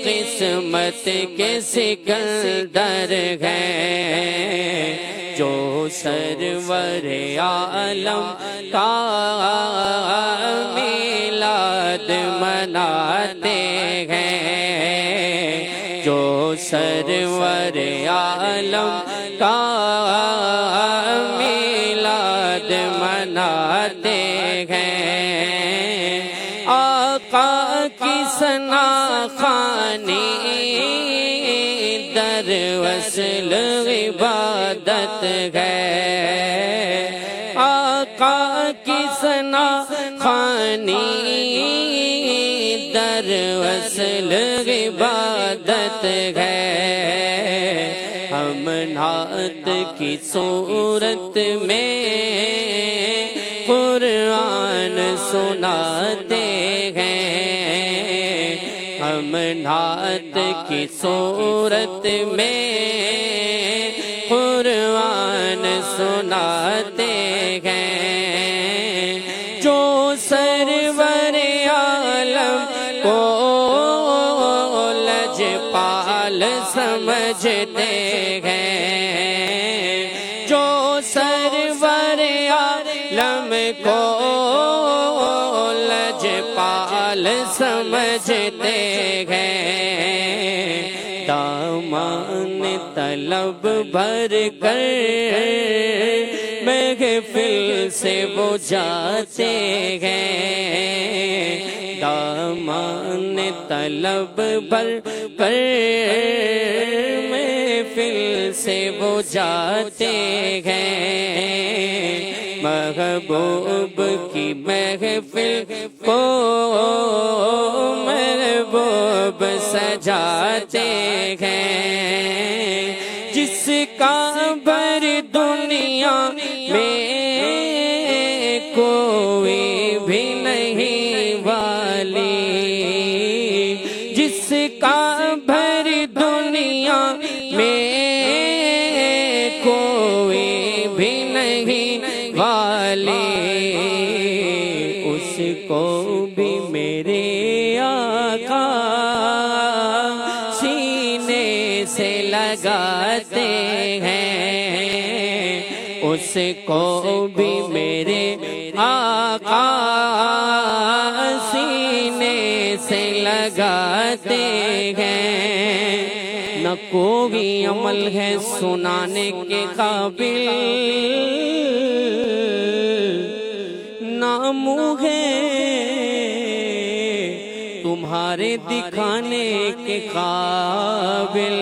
قسمت کے سکندر ہیں، جو سرور عالم کا میلاد مناتے ہیں، جو سرور عالم کا میلاد مناتے ہیں۔ آقا کی ثنا خوانی در وصل عبادت ہے، آقا کی ثنا خوانی در وصل عبادت ہے۔ ہم نعت کی صورت میں قرآن سناتے ہیں، ہم نعت کی صورت میں قرآن سناتے ہیں، جو سرور عالم کو لجپال سمجھتے ہیں، جو سرور عالم کو لجپال سمجھتے ہیں، دامان طلب بھر کر محفل سے وہ جاتے ہیں، دامان طلب بھر کر محفل سے وہ جاتے ہیں، محبوب کی محفل کو محبوب سجاتے ہیں، جس کا بھر دنیا میں کوئی بھی نہیں والی، جس کا بھر دنیا میں کوئی بھی نہیں والی، اس کو بھی میرے آقا سینے سے لگاتے ہیں، اس کو بھی میرے آقا سینے سے لگاتے ہیں، نہ کوئی عمل ہے سنانے کے قابل، نہ منہ ہے تمہارے دکھانے کے قابل،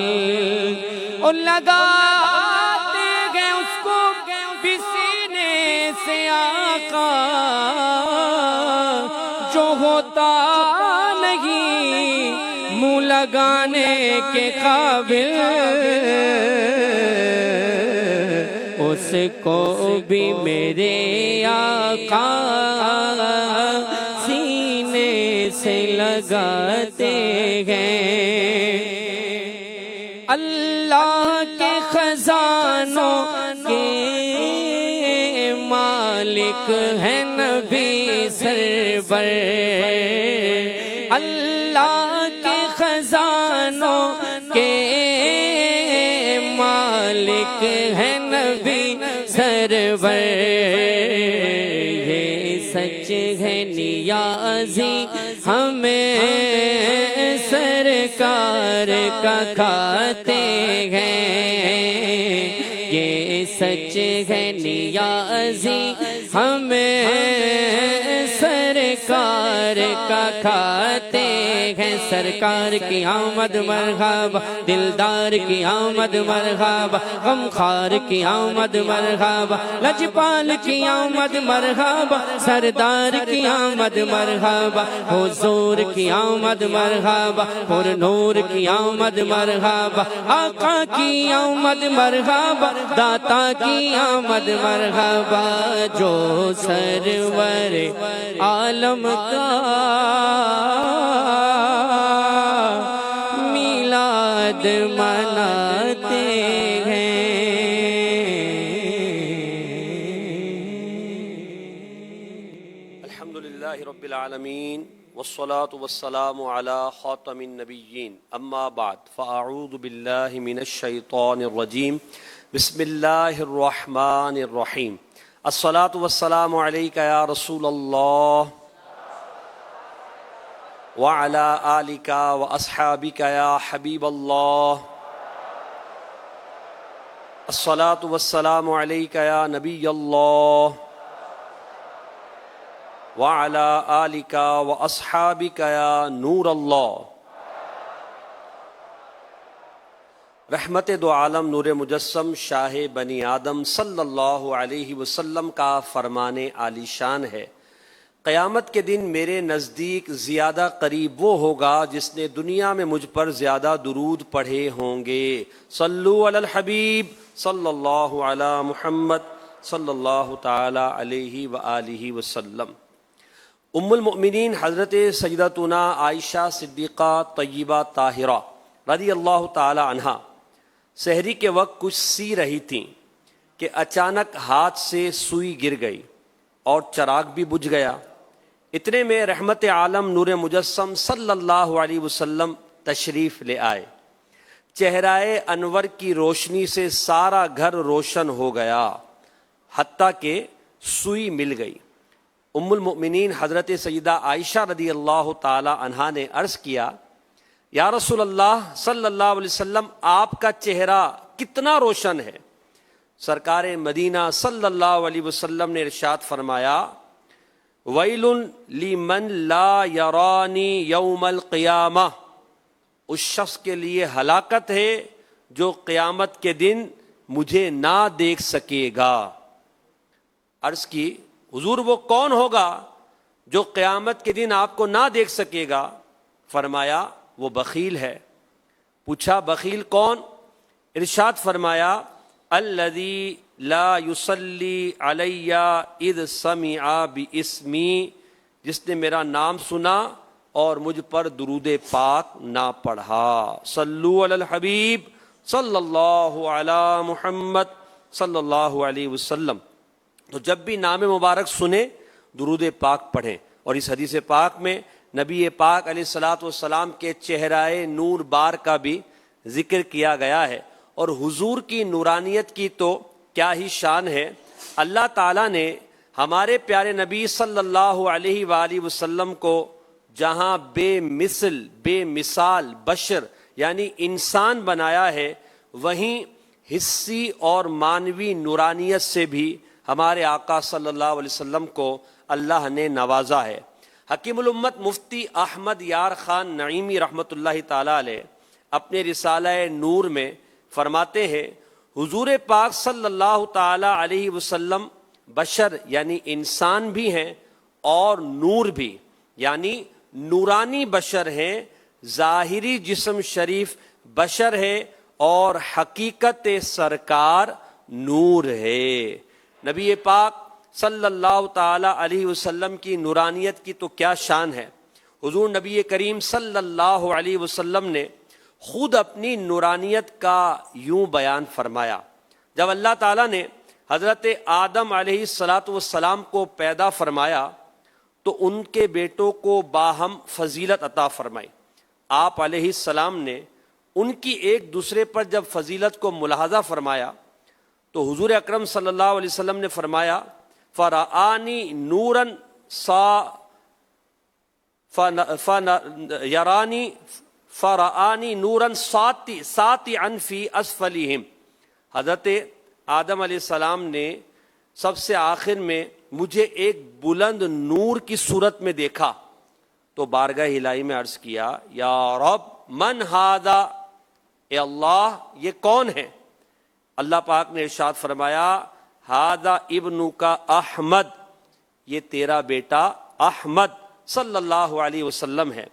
اور لگاتے گئے اس کو سینے سے آقا، جو ہوتا نہیں منہ لگانے کے قابل، اس کو بھی میرے آقا سینے سے لگاتے ہیں، اللہ کے خزانوں کے مالک ہے نبی سرور، اللہ کے خزانوں کے مالک ہے نبی سرور، یہ سچ ہے نیازی ہمیں سرکار کا کھاتے ہیں، یہ سچ ہے نیازی ہمیں سرکار کا کھاتے ہیں، سرکار کی آمد مرحبا، دلدار کی آمد مرحبا، غمخوار کی آمد مرحبا، لجپال کی آمد مرحبا، سردار کی آمد مرحبا، حضور کی آمد مرحبا، پر نور کی آمد مرحبا، آقا کی آمد مرحبا، داتا کی آمد مرحبا، جو سرور عالم کا میلاد مناتے ہیں۔ الحمدللہ رب العالمین والصلاة والسلام على خاتم النبيين أما بعد فأعوذ بالله من الشيطان الرجيم بسم الله الرحمن الرحيم الصلاة والسلام عليك يا رسول الله وعلى آلك وأصحابك يا حبيب الله الصلاة والسلام عليك يا نبي الله وعلى آلك وأصحابك يا نور الله. رحمت دو عالم نور مجسم شاہ بنی آدم صلی اللہ علیہ وسلم کا فرمان عالی شان ہے، قیامت کے دن میرے نزدیک زیادہ قریب وہ ہوگا جس نے دنیا میں مجھ پر زیادہ درود پڑھے ہوں گے. صلو علی الحبیب صلی اللہ علی محمد صلی اللہ تعالی علیہ وآلہ وسلم. ام المؤمنین حضرت سیدتنا عائشہ صدیقہ طیبہ طاہرہ رضی اللہ تعالی عنہا سحری کے وقت کچھ سی رہی تھیں کہ اچانک ہاتھ سے سوئی گر گئی اور چراغ بھی بجھ گیا. اتنے میں رحمت عالم نور مجسم صلی اللہ علیہ وسلم تشریف لے آئے. چہرہ انور کی روشنی سے سارا گھر روشن ہو گیا حتیٰ کہ سوئی مل گئی. ام المؤمنین حضرت سیدہ عائشہ رضی اللہ تعالی عنہا نے عرض کیا، یا رسول اللہ صلی اللہ علیہ وسلم آپ کا چہرہ کتنا روشن ہے. سرکار مدینہ صلی اللہ علیہ وسلم نے ارشاد فرمایا، ویل لمن لا یرانی یوم القیامہ، اس شخص کے لیے ہلاکت ہے جو قیامت کے دن مجھے نہ دیکھ سکے گا. عرض کی، حضور وہ کون ہوگا جو قیامت کے دن آپ کو نہ دیکھ سکے گا؟ فرمایا وہ بخیل ہے. پوچھا بخیل کون؟ ارشاد فرمایا الذی لا یصلی علی اذ سمع باسمی، جس نے میرا نام سنا اور مجھ پر درود پاک نہ پڑھا. صلو علی الحبیب صلی اللہ علی محمد صلی اللہ علیہ وسلم. تو جب بھی نام مبارک سنیں درود پاک پڑھیں. اور اس حدیث پاک میں نبی پاک علیہ الصلاۃ والسلام کے چہرہ نور بار کا بھی ذکر کیا گیا ہے. اور حضور کی نورانیت کی تو کیا ہی شان ہے. اللہ تعالیٰ نے ہمارے پیارے نبی صلی اللہ علیہ وآلہ وسلم کو جہاں بے مثل بے مثال بشر یعنی انسان بنایا ہے، وہیں حسی اور معنوی نورانیت سے بھی ہمارے آقا صلی اللہ علیہ وسلم کو اللہ نے نوازا ہے. حکیم الامت مفتی احمد یار خان نعیمی رحمۃ اللہ تعالی علیہ اپنے رسالہ نور میں فرماتے ہیں، حضور پاک صلی اللہ تعالی علیہ وسلم بشر یعنی انسان بھی ہیں اور نور بھی یعنی نورانی بشر ہیں. ظاہری جسم شریف بشر ہے اور حقیقت سرکار نور ہے. نبی پاک صلی اللہ تعالی علیہ وسلم کی نورانیت کی تو کیا شان ہے. حضور نبی کریم صلی اللہ علیہ وسلم نے خود اپنی نورانیت کا یوں بیان فرمایا. جب اللہ تعالیٰ نے حضرت آدم علیہ السلام کو پیدا فرمایا تو ان کے بیٹوں کو باہم فضیلت عطا فرمائی. آپ علیہ السلام نے ان کی ایک دوسرے پر جب فضیلت کو ملاحظہ فرمایا تو حضور اکرم صلی اللہ علیہ وسلم نے فرمایا، فرآنی نوراً فرآنی نوراً ساطعاً فی اسفلہم. حضرت آدم علیہ السلام نے سب سے آخر میں مجھے ایک بلند نور کی صورت میں دیکھا تو بارگاہ الہی میں عرض کیا، یا رب من ھذا، اے اللہ یہ کون ہے؟ اللہ پاک نے ارشاد فرمایا، ھذا ابنک احمد، یہ تیرا بیٹا احمد صلی اللہ علیہ وسلم ہے.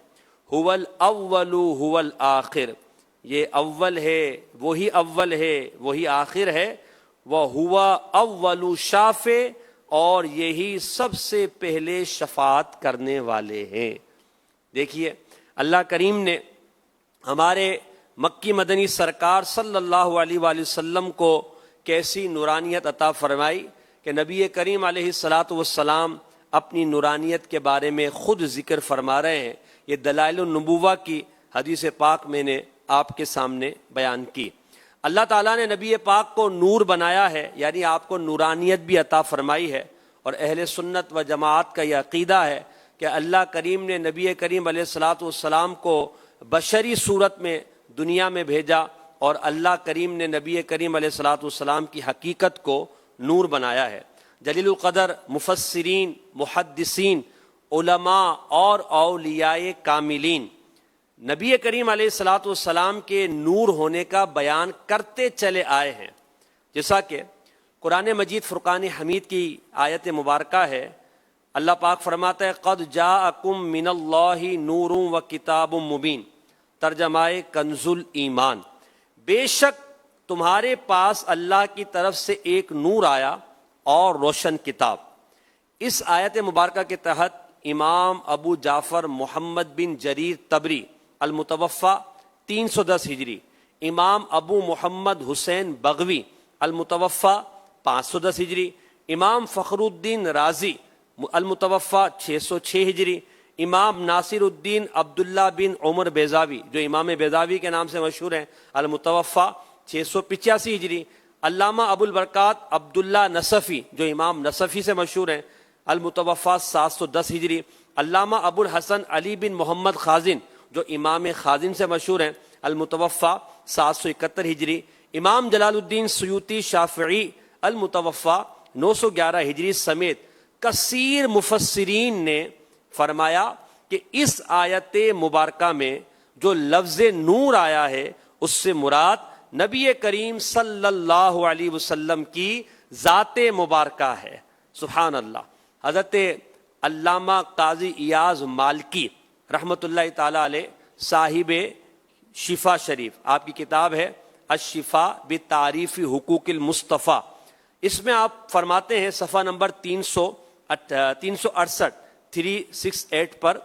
هو الاول هو الآخر، یہ اول ہے وہی اول ہے وہی آخر ہے. وہو اول شافع، اور یہی سب سے پہلے شفاعت کرنے والے ہیں. دیکھیے اللہ کریم نے ہمارے مکی مدنی سرکار صلی اللہ علیہ وآلہ وسلم کو کیسی نورانیت عطا فرمائی کہ نبی کریم علیہ الصلاۃ والسلام اپنی نورانیت کے بارے میں خود ذکر فرما رہے ہیں۔ یہ دلائل النبوہ کی حدیث پاک میں نے آپ کے سامنے بیان کی۔ اللہ تعالیٰ نے نبی پاک کو نور بنایا ہے، یعنی آپ کو نورانیت بھی عطا فرمائی ہے، اور اہل سنت و جماعت کا یہ عقیدہ ہے کہ اللہ کریم نے نبی کریم علیہ الصلاۃ والسلام کو بشری صورت میں دنیا میں بھیجا، اور اللہ کریم نے نبی کریم علیہ الصلاۃ والسلام کی حقیقت کو نور بنایا ہے۔ جلیل القدر مفسرین، محدثین، علماء اور اولیاء کاملین نبی کریم علیہ الصلاۃ والسلام کے نور ہونے کا بیان کرتے چلے آئے ہیں، جیسا کہ قرآن مجید فرقان حمید کی آیت مبارکہ ہے۔ اللہ پاک فرماتا ہے قد جاءکم من اللہ نور و کتاب مبین، ترجمہ کنز الایمان، بے شک تمہارے پاس اللہ کی طرف سے ایک نور آیا اور روشن کتاب۔ اس آیت مبارکہ کے تحت امام ابو جعفر محمد بن جریر طبری المتوفی 310 ہجری، امام ابو محمد حسین بغوی المتوفی 510 ہجری، امام فخر الدین رازی المتوفی 606 ہجری، امام ناصر الدین عبداللہ بن عمر بیضاوی جو امام بیضاوی کے نام سے مشہور ہیں المتوفی 685 ہجری، علامہ ابو البرکات عبداللہ نصفی جو امام نصفی سے مشہور ہیں المتوفی 710 ہجری، علامہ ابو الحسن علی بن محمد خازن جو امام خازن سے مشہور ہیں المتوفی 771 ہجری، امام جلال الدین سیوطی شافعی المتوفی 911 ہجری سمیت کثیر مفسرین نے فرمایا کہ اس آیت مبارکہ میں جو لفظ نور آیا ہے اس سے مراد نبی کریم صلی اللہ علیہ وسلم کی ذات مبارکہ ہے۔ سبحان اللہ۔ حضرت علامہ قاضی ایاز مالکی رحمۃ اللہ تعالی علیہ صاحب شفا شریف، آپ کی کتاب ہے الشفا بتعریف حقوق المصطفیٰ، اس میں آپ فرماتے ہیں صفحہ نمبر 368 پر،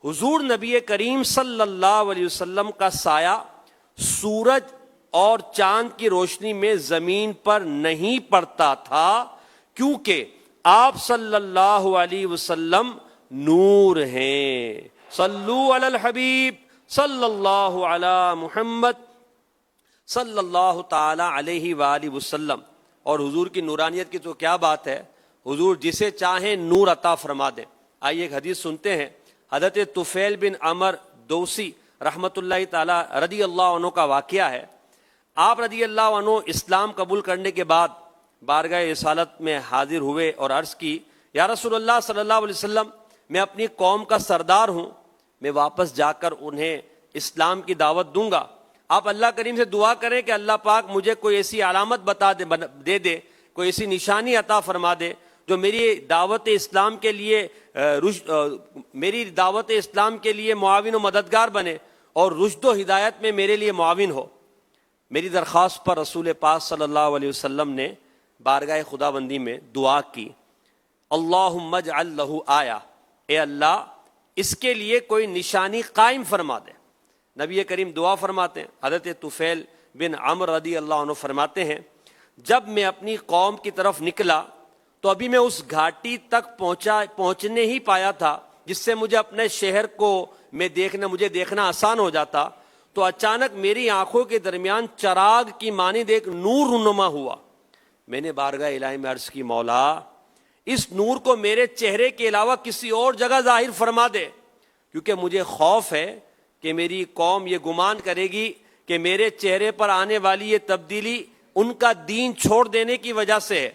حضور نبی کریم صلی اللہ علیہ وسلم کا سایہ سورج اور چاند کی روشنی میں زمین پر نہیں پڑتا تھا، کیونکہ آپ صلی اللہ علیہ وسلم نور ہیں۔ صلو علی الحبیب صلی اللہ علی محمد صلی اللہ تعالی علیہ وآلہ وسلم۔ اور حضور کی نورانیت کی تو کیا بات ہے، حضور جسے چاہیں نور عطا فرما دیں۔ آئیے ایک حدیث سنتے ہیں۔ حضرت طفیل بن عمر دوسی رحمۃ اللہ تعالی رضی اللہ عنہ کا واقعہ ہے۔ آپ رضی اللہ عنہ اسلام قبول کرنے کے بعد بارگاہ رسالت میں حاضر ہوئے اور عرض کی، یا رسول اللہ صلی اللہ علیہ وسلم، میں اپنی قوم کا سردار ہوں، میں واپس جا کر انہیں اسلام کی دعوت دوں گا، آپ اللہ کریم سے دعا کریں کہ اللہ پاک مجھے کوئی ایسی علامت دے دے، کوئی ایسی نشانی عطا فرما دے جو میری دعوت اسلام کے لیے معاون و مددگار بنے اور رشد و ہدایت میں میرے لیے معاون ہو۔ میری درخواست پر رسول پاک صلی اللہ علیہ وسلم نے بارگاہ خداوندی میں دعا کی، اللہم اجعل لہ آیا، اے اللہ اس کے لیے کوئی نشانی قائم فرما دے۔ نبی کریم دعا فرماتے ہیں۔ حضرت طفیل بن عمر رضی اللہ عنہ فرماتے ہیں، جب میں اپنی قوم کی طرف نکلا تو ابھی میں اس گھاٹی تک پہنچنے ہی پایا تھا جس سے مجھے اپنے شہر کو مجھے دیکھنا آسان ہو جاتا، تو اچانک میری آنکھوں کے درمیان چراغ کی مانند ایک نور رونما ہوا۔ میں نے بارگاہ الہی میں عرض کی، مولا اس نور کو میرے چہرے کے علاوہ کسی اور جگہ ظاہر فرما دے، کیونکہ مجھے خوف ہے کہ میری قوم یہ گمان کرے گی کہ میرے چہرے پر آنے والی یہ تبدیلی ان کا دین چھوڑ دینے کی وجہ سے ہے۔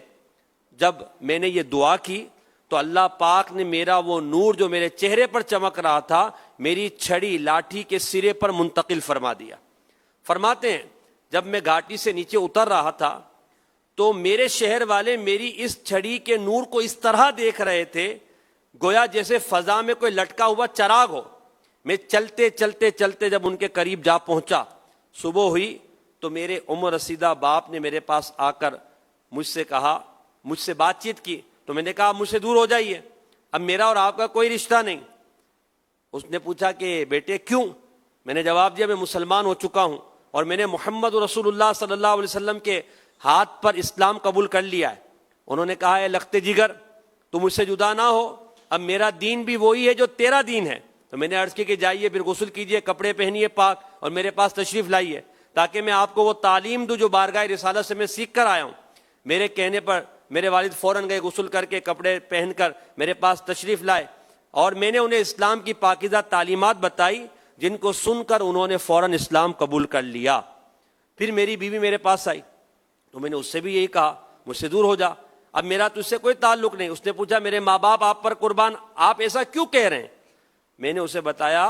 جب میں نے یہ دعا کی تو اللہ پاک نے میرا وہ نور جو میرے چہرے پر چمک رہا تھا میری چھڑی لاٹھی کے سرے پر منتقل فرما دیا۔ فرماتے ہیں جب میں گھاٹی سے نیچے اتر رہا تھا تو میرے شہر والے میری اس چھڑی کے نور کو اس طرح دیکھ رہے تھے گویا جیسے فضا میں کوئی لٹکا ہوا چراغ ہو۔ میں چلتے جب ان کے قریب جا پہنچا، صبح ہوئی تو میرے عمر رسیدہ باپ نے میرے پاس آ کر مجھ سے بات چیت کی، تو میں نے کہا مجھ سے دور ہو جائیے، اب میرا اور آپ کا کوئی رشتہ نہیں۔ اس نے پوچھا کہ بیٹے کیوں؟ میں نے جواب دیا میں مسلمان ہو چکا ہوں اور میں نے محمد رسول اللہ صلی اللہ علیہ وسلم کے ہاتھ پر اسلام قبول کر لیا ہے۔ انہوں نے کہا اے لخت جگر تو مجھ سے جدا نہ ہو، اب میرا دین بھی وہی ہے جو تیرا دین ہے. تو میں نے عرض کی کہ جائیے پھر غسل کیجئے, کپڑے پہنیے پاک, اور میرے پاس تشریف لائیے تاکہ میں آپ کو وہ تعلیم دوں جو بارگاہ رسالت سے میں سیکھ کر آیا ہوں. میرے کہنے پر میرے والد فوراً گئے, غسل کر کے کپڑے پہن کر میرے پاس تشریف لائے, اور میں نے انہیں اسلام کی پاکیزہ تعلیمات بتائی, جن کو سن کر انہوں نے فوراً اسلام قبول کر لیا. پھر میری بیوی میرے پاس آئی تو میں نے اس سے بھی یہی کہا, مجھ سے دور ہو جا, اب میرا تجھ سے کوئی تعلق نہیں. اس نے پوچھا میرے ماں باپ آپ پر قربان, آپ ایسا کیوں کہہ رہے ہیں؟ میں نے اسے بتایا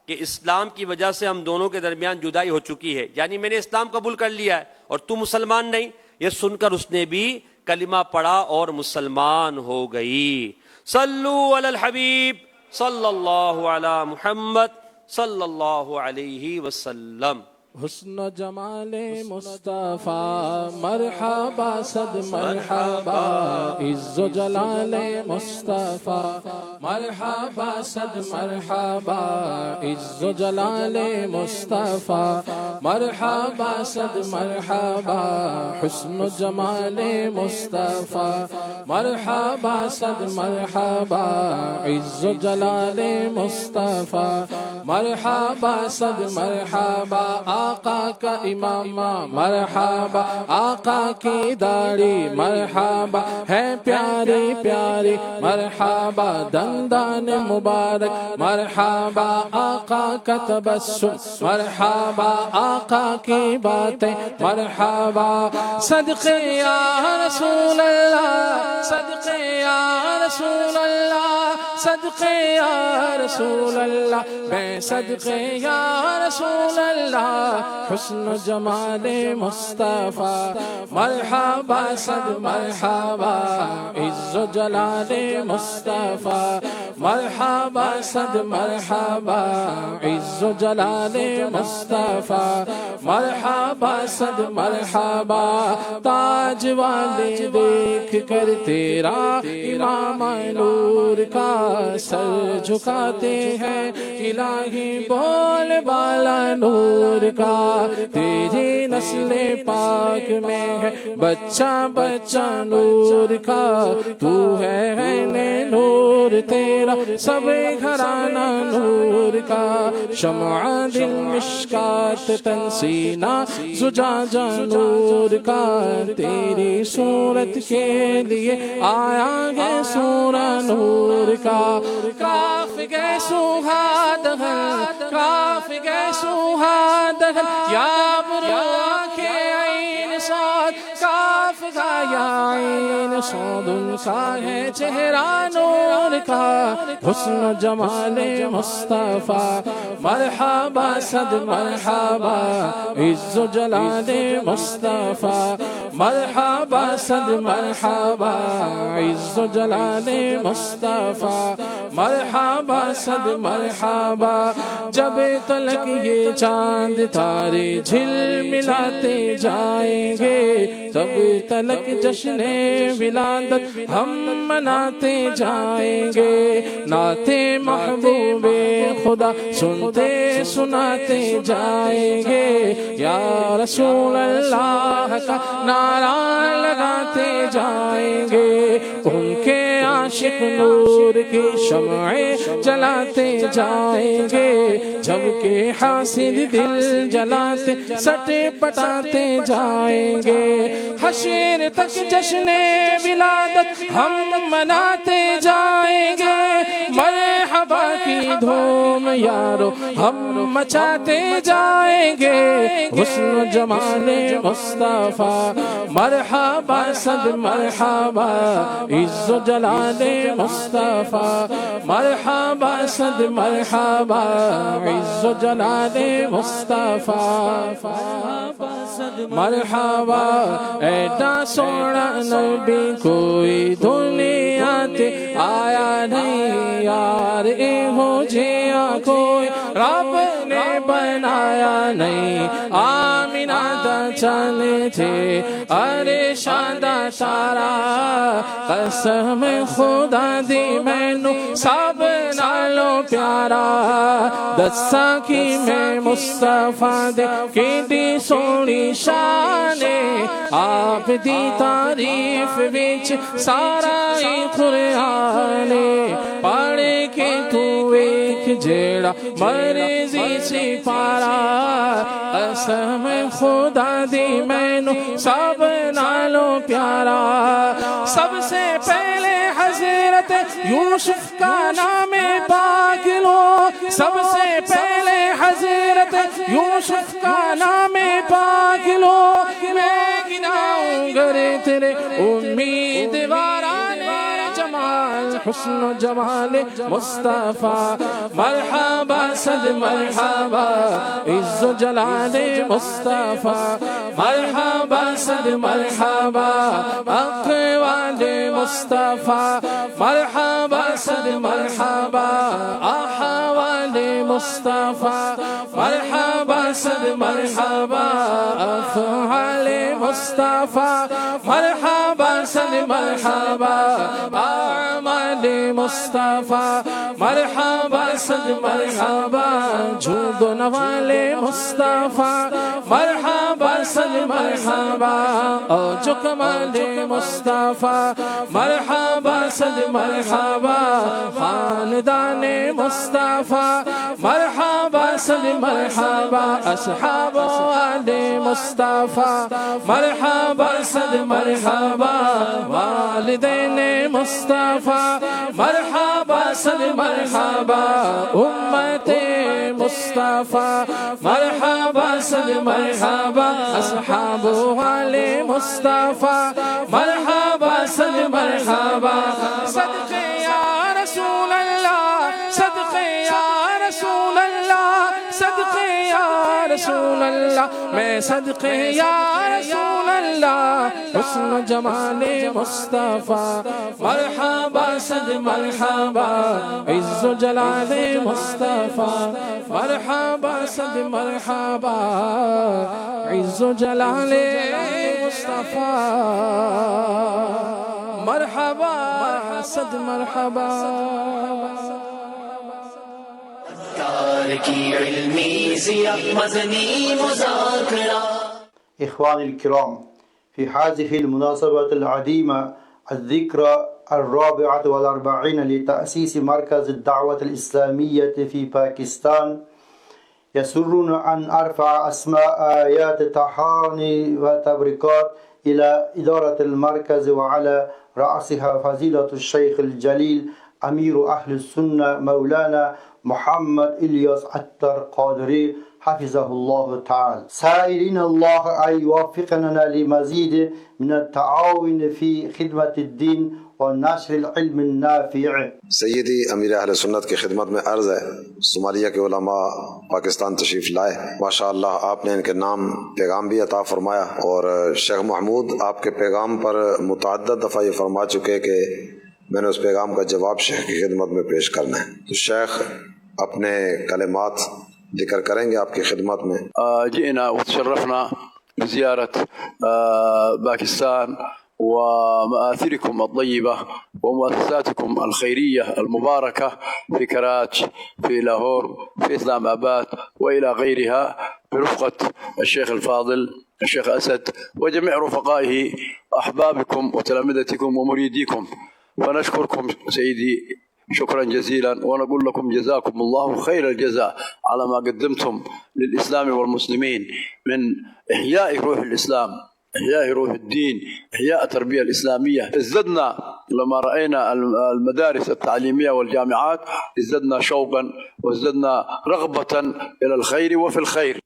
کہ اسلام کی وجہ سے ہم دونوں کے درمیان جدائی ہو چکی ہے, یعنی میں نے اسلام قبول کر لیا ہے اور تو مسلمان نہیں. یہ سن کر اس نے بھی کلمہ پڑھا اور مسلمان ہو گئی. صلو علی الحبیب صلی اللہ علی محمد صلی اللہ علیہ وسلم. حسن و جمال مصطفیٰ مرحبا صد مرحبا, عز و جلال مصطفیٰ مرحبا صد مرحبا, عز و جلال مصطفیٰ مرحبا صد مرحبا, حسن و جمال مصطفیٰ مرحبا صد مرحبا, عز و جلال مصطفیٰ مرحبا صد مرحبا. آقا کا امامہ مرحبا, آقا کی داڑھی مرحبا ہے پیاری پیاری مرحبا, دندان مبارک مرحبا, آقا کا تبسم مرحبا, آقا کی باتیں مرحبا. صدقے یا رسول اللہ, صدقے یا رسول اللہ, صدقے یا رسول اللہ, بے صدقے یا رسول اللہ. حسن و جمال مصطفیٰ مرحبا صد مرحبا, عز و جلال مصطفیٰ مرحبا صد مرحبا, عز و جلال مصطفیٰ مرحبا صد مرحبا. تاج والے دیکھ کر تیرا امام نور کا سر جھکاتے ہیں, الہی بول بالا نور کا, تیری نسل پاک میں ہے بچہ بچہ نور کا, تو ہے نور تیرا سب گھرانہ نور کا. شمع دل مشکات تن سینہ زجاجہ نور کا, تیری صورت کے لیے آیا ہے سورہ نور کا. کاف گئے سوہاد ہے, کاف گئے سوہاد ہے, یا برا کے عین صاد, کاف کا یا عین صاد, ان کا ہے چہرہ نور کا. حسن و جمال مصطفیٰ مرحبا صد مرحبا, عز و جلال مصطفیٰ مرحبا صد مرحبا, عز و جلال مصطفیٰ مرحبا صد مرحبا. جب تلک یہ چاند تارے جھل ملاتے جائیں گے, تب تلک جشن ولادت ہم مناتے جائیں گے. نعت محبوب خدا سنتے سناتے جائیں گے, یا رسول اللہ کا نعرہ لگاتے جائیں گے. ان کے عاشق نور کی شمعیں جلاتے جائیں گے, جبکہ حاسد دل جلاتے سٹے پٹاتے جائیں گے. حشر تک جشن ولادت ہم مناتے جائیں گے, مرحبا کی دھوم یارو ہم مچاتے جائیں گے. حسن و جمال مصطفیٰ مرحبا صد مرحبا, عز و جلال مصطفیٰ مرحبا صد مرحبا, عز و جلال مصطفیٰ مرحبا. ایڈا سونا نبی کوئی دنیا تے آیا نہیں یار, ہو جیا کوئی رب نے بنایا نہیں. آمینہ دا چلے تھے ارے شاندہ سارا, قسم خدا دی مینو سب نالوں پیارا دسا کی میں مصطفیٰ دے کیڈی سونی شان آپ دی تعریف وچ سارا ہی قرآن پڑھ کے تو ایک جیڑا مرضی سے پارا قسم خدا دی مینو سب نالو پیارا سب سے پہلے حضرت یوسف کا نام پاک لو سب سے پہلے حضرت یوسف کا نام پاک لو میں گناؤں گر تیرے امیدواران جمال حسن و جمال مصطفیٰ مرحبا صد مرحبا عز و جلال مصطفیٰ مرحبا صد مرحبا اقوال مصطفیٰ مرحبا صد مرحبا احوال مصطفیٰ مرحبا صد مرحبا افعال مصطفیٰ مرحبا صد مرحبا اعمال مصطفیٰ مرحبا صد مرحبا جود و نوال مصطفیٰ مرحبا صد مرحبا اوج و کمال مصطفیٰ مرحبا صد مرحبا خاندان مصطفیٰ مرحبا صد مرحبا اصحاب آل مصطفیٰ مرحبا صد مرحبا والدین مصطفیٰ مرحبا صد مرحبا امت مصطفیٰ مرحبا صد مرحبا اصحاب آل مصطفیٰ مرحبا صد مرحبا صدقے یا رسول اللہ صدقے یا رسول اللہ صدقے یا رسول اللہ میں صدقے یا رسول اللہ حسن و جمال مصطفیٰ مرحبا صد مرحبا عز و جلال مصطفیٰ مرحبا صد مرحبا عز و جلال مصطفیٰ مرحبا صد مرحبا کی علمی ضیاء مدنی مذاکرہ إخواني الكرام، في هذه المناسبة العظيمة الذكرى 44 لتأسيس مركز الدعوة الإسلامية في باكستان، يسرنا أن أرفع أسماء آيات تهاني وتبريكات إلى إدارة المركز وعلى رأسها فضيلة الشيخ الجليل أمير أهل السنة مولانا محمد إلياس عطار قادري حفظه الله تعالى، سائلين الله أن يوفقنا لمزيد من التعاون في خدمة الدين ونشر العلم النافع. سیدی امیر اہل سنت کی خدمت میں عرض ہے، صومالیہ کے علماء پاکستان تشریف لائے، ماشاءاللہ آپ نے ان کے نام پیغام بھی عطا فرمایا، اور شیخ محمود آپ کے پیغام پر متعدد دفعہ یہ فرما چکے کہ میں نے اس پیغام کا جواب شیخ کی خدمت میں پیش کرنا ہے، تو شیخ اپنے کلمات ذکر کریں گے آپ کی خدمت میں. جئنا وتشرفنا بزيارة باكستان ومآثركم الطيبة ومؤسساتكم الخيرية المباركة في كراج، في لاهور، في إسلام آباد وإلى غيرها، برفقة الشيخ الفاضل الشيخ أسد وجميع رفقائه أحبابكم وتلامذتكم ومريديكم، فنشكركم سيدي شكرا جزيلا، ونقول لكم جزاكم الله خير الجزاء على ما قدمتم للإسلام والمسلمين من إحياء روح الإسلام، إحياء روح الدين، إحياء التربية الإسلامية. ازددنا لما رأينا المدارس التعليمية والجامعات، ازددنا شوقا وازددنا رغبة إلى الخير وفي الخير.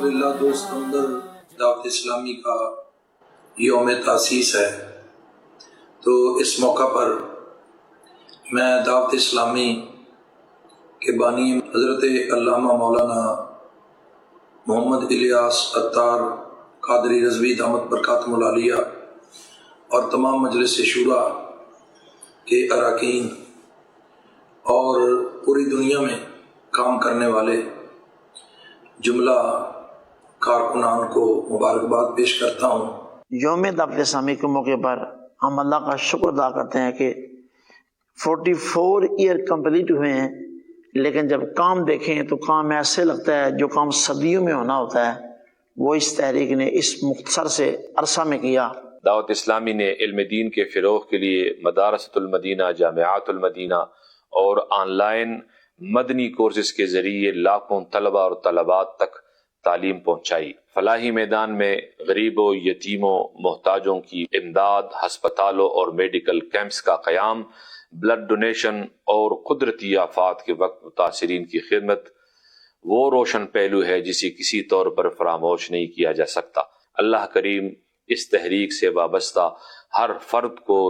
اللہ دوست اندر دعوت اسلامی کا یوم تاسیس ہے، تو اس موقع پر میں دعوت اسلامی کے بانی حضرت علامہ مولانا محمد الیاس عطار قادری رضوی دامت برکاتہم العالیہ اور تمام مجلس شورا کے اراکین اور پوری دنیا میں کام کرنے والے جملہ کارکنان کو مبارکباد پیش کرتا ہوں۔ یوم دعوت اسلامی کے موقع پر ہم اللہ کا شکر ادا کرتے ہیں کہ 44 ایئر کمپلیٹ ہوئے ہیں، لیکن جب کام دیکھیں تو کام ایسے لگتا ہے جو کام صدیوں میں ہونا ہوتا ہے وہ اس تحریک نے اس مختصر سے عرصہ میں کیا۔ دعوت اسلامی نے علم دین کے فروغ کے لیے مدارست المدینہ، جامعات المدینہ اور آن لائن مدنی کورسز کے ذریعے لاکھوں طلبہ اور طلبات تک تعلیم پہنچائی۔ فلاحی میدان میں غریبوں، یتیموں، محتاجوں کی امداد، ہسپتالوں اور میڈیکل کیمپس کا قیام، بلڈ ڈونیشن اور قدرتی آفات کے وقت متاثرین کی خدمت وہ روشن پہلو ہے جسے کسی طور پر فراموش نہیں کیا جا سکتا۔ اللہ کریم اس تحریک سے وابستہ ہر فرد کو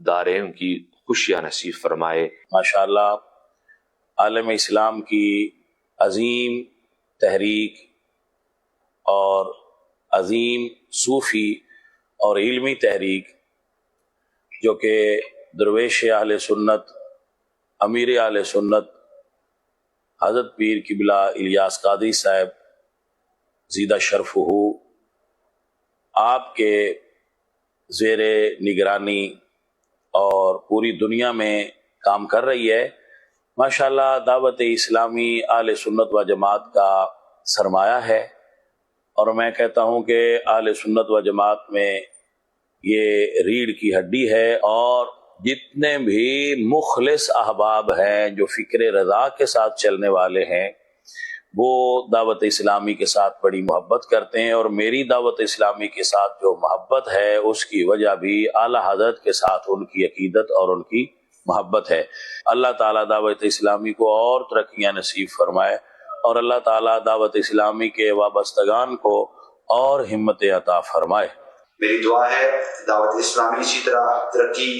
دارین کی خوشیاں نصیب فرمائے۔ ماشاءاللہ عالم اسلام کی عظیم تحریک اور عظیم صوفی اور علمی تحریک جو کہ درویش اہل سنت، امیر اہل سنت حضرت پیر قبلہ الیاس قادری صاحب زیدہ شرف ہو آپ کے زیر نگرانی اور پوری دنیا میں کام کر رہی ہے۔ ماشاءاللہ دعوت اسلامی اہل سنت و جماعت کا سرمایہ ہے، اور میں کہتا ہوں کہ اہل سنت و جماعت میں یہ ریڑھ کی ہڈی ہے، اور جتنے بھی مخلص احباب ہیں جو فکر رضا کے ساتھ چلنے والے ہیں وہ دعوت اسلامی کے ساتھ بڑی محبت کرتے ہیں، اور میری دعوت اسلامی کے ساتھ جو محبت ہے اس کی وجہ بھی اعلیٰ حضرت کے ساتھ ان کی عقیدت اور ان کی محبت ہے۔ اللہ تعالیٰ دعوت اسلامی کو اور ترقیاں نصیب فرمائے، اور اللہ تعالیٰ دعوت اسلامی کے وابستگان کو اور ہمت عطا فرمائے۔ میری دعا ہے دعوت اسلامی اسی طرح ترقی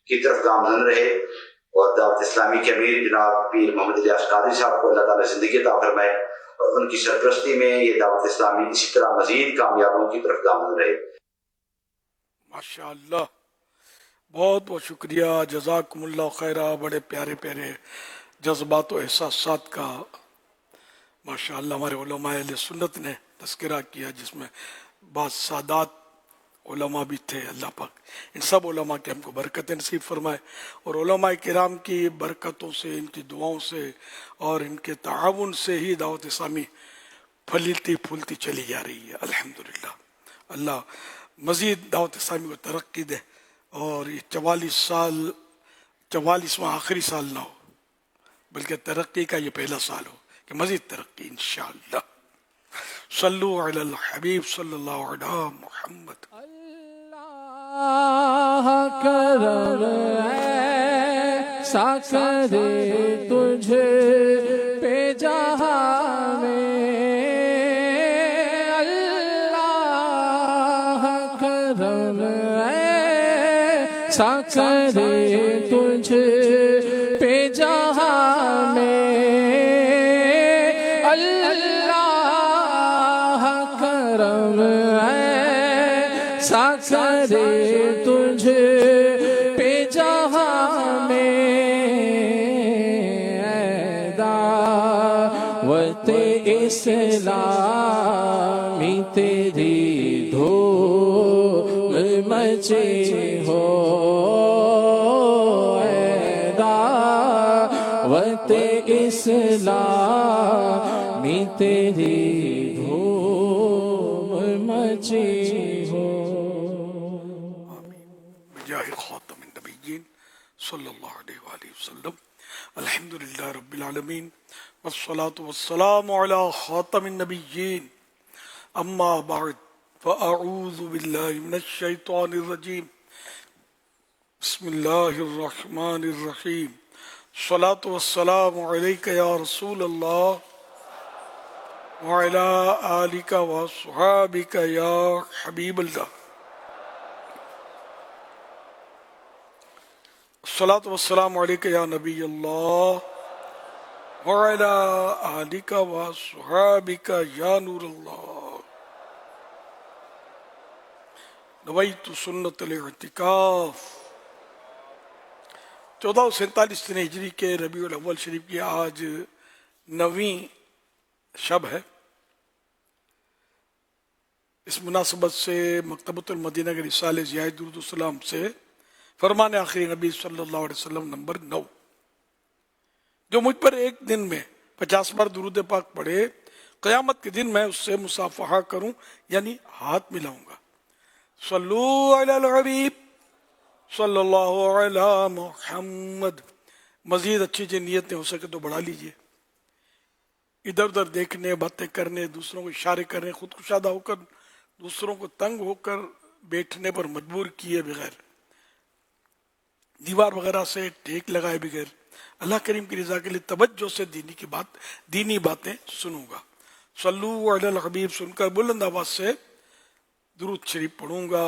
کی طرف گامزن رہے، اور دعوت اسلامی کے امیر جناب پیر محمد الیاس قادری صاحب کو اللہ تعالیٰ زندگی عطا فرمائے، اور ان کی سرپرستی میں یہ دعوت اسلامی اسی طرح مزید کامیابیوں کی طرف گامزن رہے۔ ماشاءاللہ، بہت بہت شکریہ، جزاکم اللہ خیرہ۔ بڑے پیارے پیارے جذبات و احساسات کا ماشاءاللہ ہمارے علماء اہل سنت نے تذکرہ کیا، جس میں بعض سادات علماء بھی تھے۔ اللہ پاک ان سب علماء کے ہم کو برکت نصیب فرمائے، اور علماء کرام کی برکتوں سے، ان کی دعاؤں سے اور ان کے تعاون سے ہی دعوت اسلامی پھلتی پھولتی چلی جا رہی ہے الحمدللہ۔ اللہ مزید دعوت اسلامی کو ترقی دے، اور یہ 44واں آخری سال نہ ہو بلکہ ترقی کا یہ پہلا سال ہو، کہ مزید ترقی انشاءاللہ۔ صلو علی الحبیب صلی اللہ علیہ محمد۔ اللہ کرم ایسا کرے تجھ پہ جہاں میں، اللہ کرم ایسا کرے تجھ پہ جہاں میں، کرے تجھ پہ جہاں میں، دعوت اسلامی تیری دھوم مچے ہو، دعوت اسلامی تیری دھوم مچے ہو۔ خاتم النبیین صلی اللہ علیہ وآلہ وسلم۔ الحمدللہ رب العالمین، والصلاة والسلام علی خاتم النبیین، اما بعد فاعوذ باللہ من الشیطان الرجیم، بسم اللہ الرحمن الرحیم، الصلاة والسلام علیک یا رسول اللہ وعلی آلک وصحابک یا حبیب اللہ۔ الصلاة والسلام علیک یا نبی اللہ وعلی آلک وصحابک یا نور اللہ۔ نویت سنت الاعتکاف۔ 1447 ہجری کے ربیع الاول شریف کی آج 9ویں شب ہے۔ اس مناسبت سے مکتبۃ المدینہ کے رسالے ضیاء درود السلام سے فرمان آخری نبی صلی اللہ علیہ وسلم نمبر 9، جو مجھ پر ایک دن میں 50 بار درود پاک پڑھے قیامت کے دن میں اس سے مصافحہ کروں، یعنی ہاتھ ملاؤں گا۔ صلو علی الحبیب صلی اللہ علی محمد۔ مزید اچھی نیتیں ہو سکے تو بڑھا لیجئے۔ ادھر ادھر دیکھنے، باتیں کرنے، دوسروں کو اشارے کرنے، خود کشادہ ہو کر دوسروں کو تنگ ہو کر بیٹھنے پر مجبور کیے بغیر، دیوار وغیرہ سے ٹیک لگائے بغیر اللہ کریم کی رضا کے لیے توجہ سے دینی باتیں سنوں گا۔ صلو علی الحبیب سن کر بلند آواز سے درود شریف پڑھوں گا۔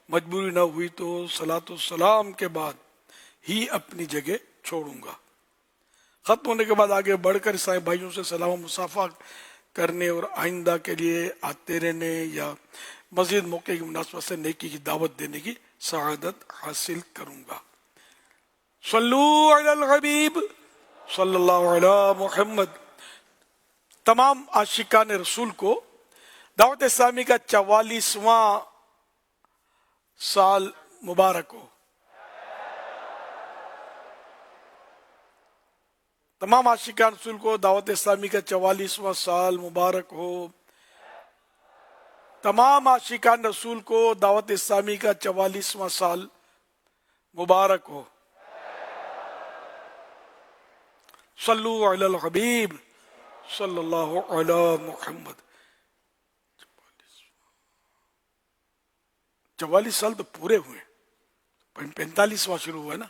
مجبوری نہ ہوئی تو صلاۃ والسلام کے بعد ہی اپنی جگہ چھوڑوں گا۔ ختم ہونے کے بعد آگے بڑھ کر عیسائی بھائیوں سے سلام و مصافحہ کرنے اور آئندہ کے لیے آتے رہنے یا مزید موقع کی مناسبت سے نیکی کی دعوت دینے کی سعادت حاصل کروں گا۔ صلو علی الحبیب صلی اللہ علی محمد۔ تمام عاشقان رسول کو دعوت اسلامی کا 44واں سال مبارک ہو۔ تمام عاشقان رسول کو دعوت اسلامی کا 44واں سال مبارک ہو۔ تمام عاشقان رسول کو دعوت اسلامی کا 44واں سال مبارک ہو۔ صلو علی الحبیب صلی اللہ علی محمد۔ 44 سال تو پورے ہوئے، 45واں شروع ہوا ہے نا۔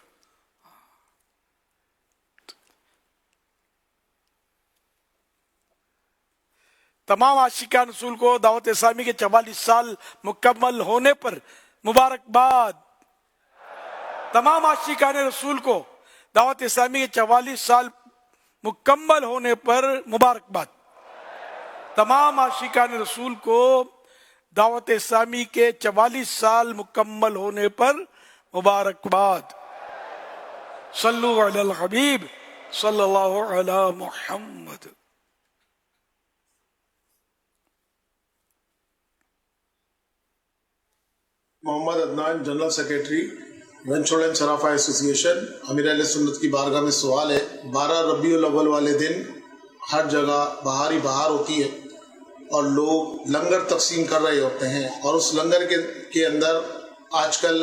تمام عاشقان رسول کو دعوت اسلامی کے 44 سال مکمل ہونے پر مبارکباد۔ تمام عاشقان رسول کو دعوت اسلامی کے 44 سال مکمل ہونے پر مبارکباد۔ تمام عاشقان رسول کو دعوت اسلامی کے 44 سال مکمل ہونے پر مبارکباد۔ صلو علی الحبیب صلی اللہ علی محمد۔ Muhammad Adnan, general secretary venture and صرافہ ایسوسی ایشن۔ امیر اہل سنت کی بارگاہ میں سوال ہے، 12 ربیع الاول والے دن ہر جگہ بہاری بہار ہوتی ہے اور لوگ لنگر تقسیم کر رہے ہوتے ہیں، اور اس لنگر کے اندر آج کل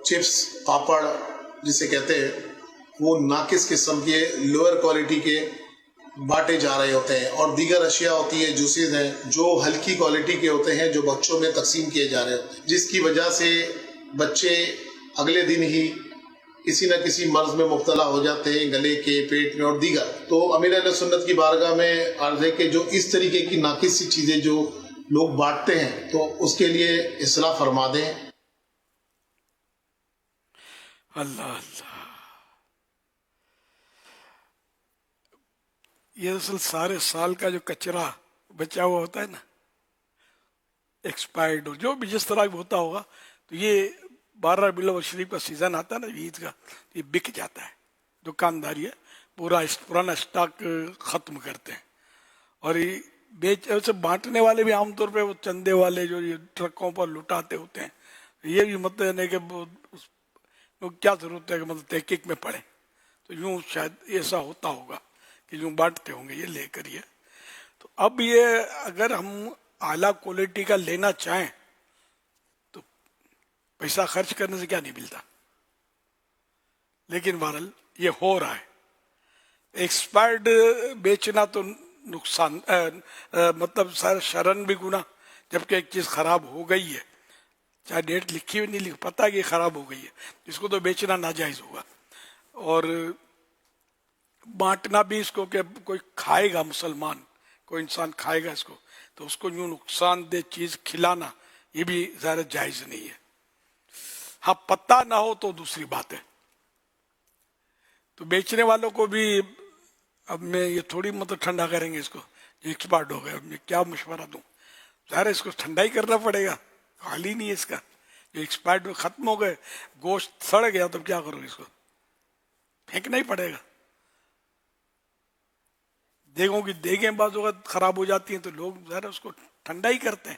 چپس، پاپڑ جسے کہتے ہیں، وہ ناقص قسم کے لوئر کوالٹی کے بانٹے جا رہے ہوتے ہیں، اور دیگر اشیاء ہوتی ہے، جوسز ہیں جو ہلکی کوالٹی کے ہوتے ہیں، جو بچوں میں تقسیم کیے جا رہے ہوتے ہیں، جس کی وجہ سے بچے اگلے دن ہی کسی نہ کسی مرض میں مبتلا ہو جاتے ہیں، گلے کے، پیٹ میں اور دیگر۔ تو امیر اہل سنت کی بارگاہ میں عرض ہے کہ جو اس طریقے کی ناقص سی چیزیں جو لوگ بانٹتے ہیں تو اس کے لیے اصلاح فرما دیں۔ اللہ اللہ، یہ اصل سارے سال کا جو کچرا بچا ہوا ہوتا ہے نا، ایکسپائرڈ جو بھی جس طرح بھی ہوتا ہوگا، تو یہ 12 ربیع الاول شریف کا سیزن آتا ہے نا عید کا، یہ بک جاتا ہے۔ دکانداری ہے پورا پرانا اسٹاک ختم کرتے ہیں، اور یہ بانٹنے والے بھی عام طور پہ وہ چندے والے جو یہ ٹرکوں پر لٹاتے ہوتے ہیں، یہ بھی مطلب ہے کہ کیا ضرورت ہے کہ مطلب تحقیق میں پڑھیں، تو یوں شاید ایسا ہوتا ہوگا کہ یوں بانٹتے ہوں گے یہ لے کر۔ یہ تو اب یہ اگر ہم اعلیٰ کوالٹی کا لینا چاہیں تو پیسہ خرچ کرنے سے کیا نہیں ملتا، لیکن بہرحال یہ ہو رہا ہے۔ ایکسپائرڈ بیچنا تو نقصان مطلب سارا شرن بھی گناہ، جبکہ ایک چیز خراب ہو گئی ہے، چاہے ڈیٹ لکھی ہوئی نہیں لکھی، پتہ ہے کہ خراب ہو گئی ہے، اس کو تو بیچنا ناجائز ہوگا۔ اور بانٹنا بھی اس کو کہ کوئی کھائے گا، مسلمان کوئی انسان کھائے گا اس کو، تو اس کو یوں نقصان دہ چیز کھلانا یہ بھی ظاہر جائز نہیں ہے۔ ہاں پتہ نہ ہو تو دوسری بات ہے، تو بیچنے والوں کو بھی اب میں یہ تھوڑی مطلب ٹھنڈا کریں گے اس کو، یہ ایکسپائرڈ ہو گیا، میں کیا مشورہ دوں، ظاہر اس کو ٹھنڈا ہی کرنا پڑے گا، حال ہی نہیں ہے اس کا، جو ایکسپائرڈ ختم ہو گئے، گوشت سڑ گیا تو کیا کرو، اس کو پھینکنا ہی پڑے گا۔ دیگوں کی دیگیں بعض اوقات خراب ہو جاتی ہیں تو لوگ ظاہر اس کو ٹھنڈا ہی کرتے ہیں،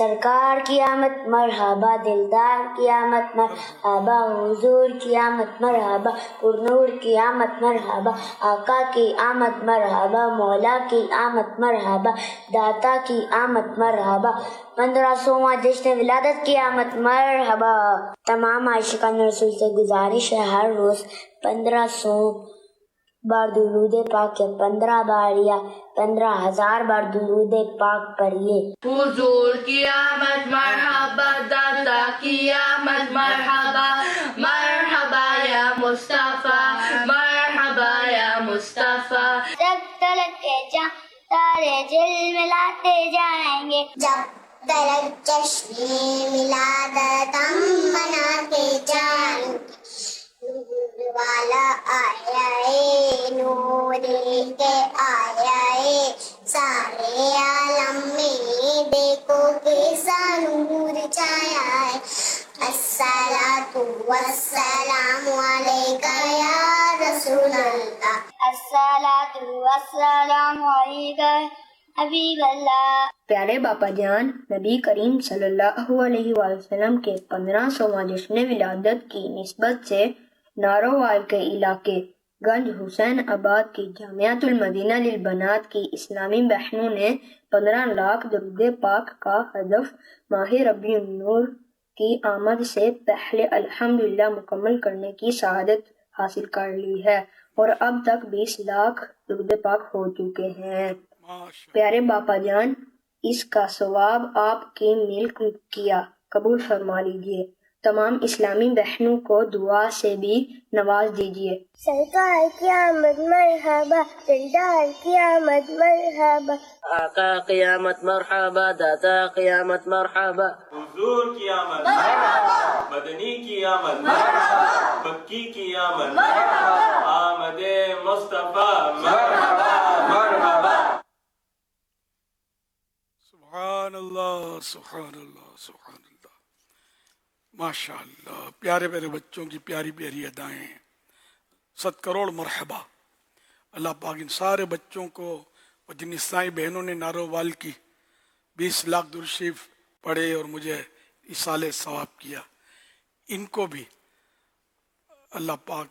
سرکار کی آمد مرحبا، دلدار کی آمد مرحبا، حضور کی آمد مرحبا، پرنور کی آمد مرحبا، آقا کی آمد مرحبا، مولا کی آمد مرحبا، داتا کی آمد مرحبا، 1500واں جشن ولادت کی آمد مرحبا۔ تمام عاشقان رسول سے گزارش ہے ہر روز 1500 بار درود پاک یا 15 بار یا 15,000 بار درود پاک پڑھیے۔ حضور کی آمد مرحبا، داتا کی آمد مرحبا، مرحبا یا مصطفیٰ، مرحبا یا مصطفیٰ۔ جب تلک کے چاند تارے جل ملاتے جائیں گے، جب تلک جشن ولادت ہم مناتے جائیں گے، نور والا آیا ہے، نور کے آیا ہے، سارے عالم میں دیکھو کیسا نور چھایا ہے۔ الصلاۃ والسلام علیکہ یا رسول اللہ، الصلاۃ والسلام علیکہ حبیب اللہ۔ پیارے باپا جان، نبی کریم صلی اللہ علیہ وسلم کے 1500واں جشن ولادت کی نسبت سے نارووال کے علاقے گنج حسین آباد کی جامعۃ المدینہ للبنات کی اسلامی بہنوں نے 15 لاکھ درود پاک کا ہدف ماہ ربیع النور کی آمد سے پہلے الحمدللہ مکمل کرنے کی سعادت حاصل کر لی ہے، اور اب تک 20 لاکھ درود پاک ہو چکے ہیں۔ پیارے باپا جان، اس کا ثواب آپ کے ملک کیا قبول فرما لیجئے۔ تمام اسلامی بہنوں کو دعا سے بھی نواز دیجئے۔ سرکار کی آمد مرحبا، دلدار کی آمد مرحبا، آقا قیامت مرحبا، داتا قیامت مرحبا، حضور کی آمد مرحبا، مدنی کی آمد مرحبا، مکی کی آمد مرحبا، آمد مصطفیٰ مرحبا مرحبا۔ سبحان اللہ، سبحان اللہ، سبحان اللہ، ماشاء اللہ۔ پیارے پیارے بچوں کی پیاری پیاری ادائیں، 7 کروڑ مرحبا۔ اللہ پاک ان سارے بچوں کو، اور جن عیسائی بہنوں نے نارووال کی 20 لاکھ درود شریف پڑھے اور مجھے ایصال ثواب کیا، ان کو بھی اللہ پاک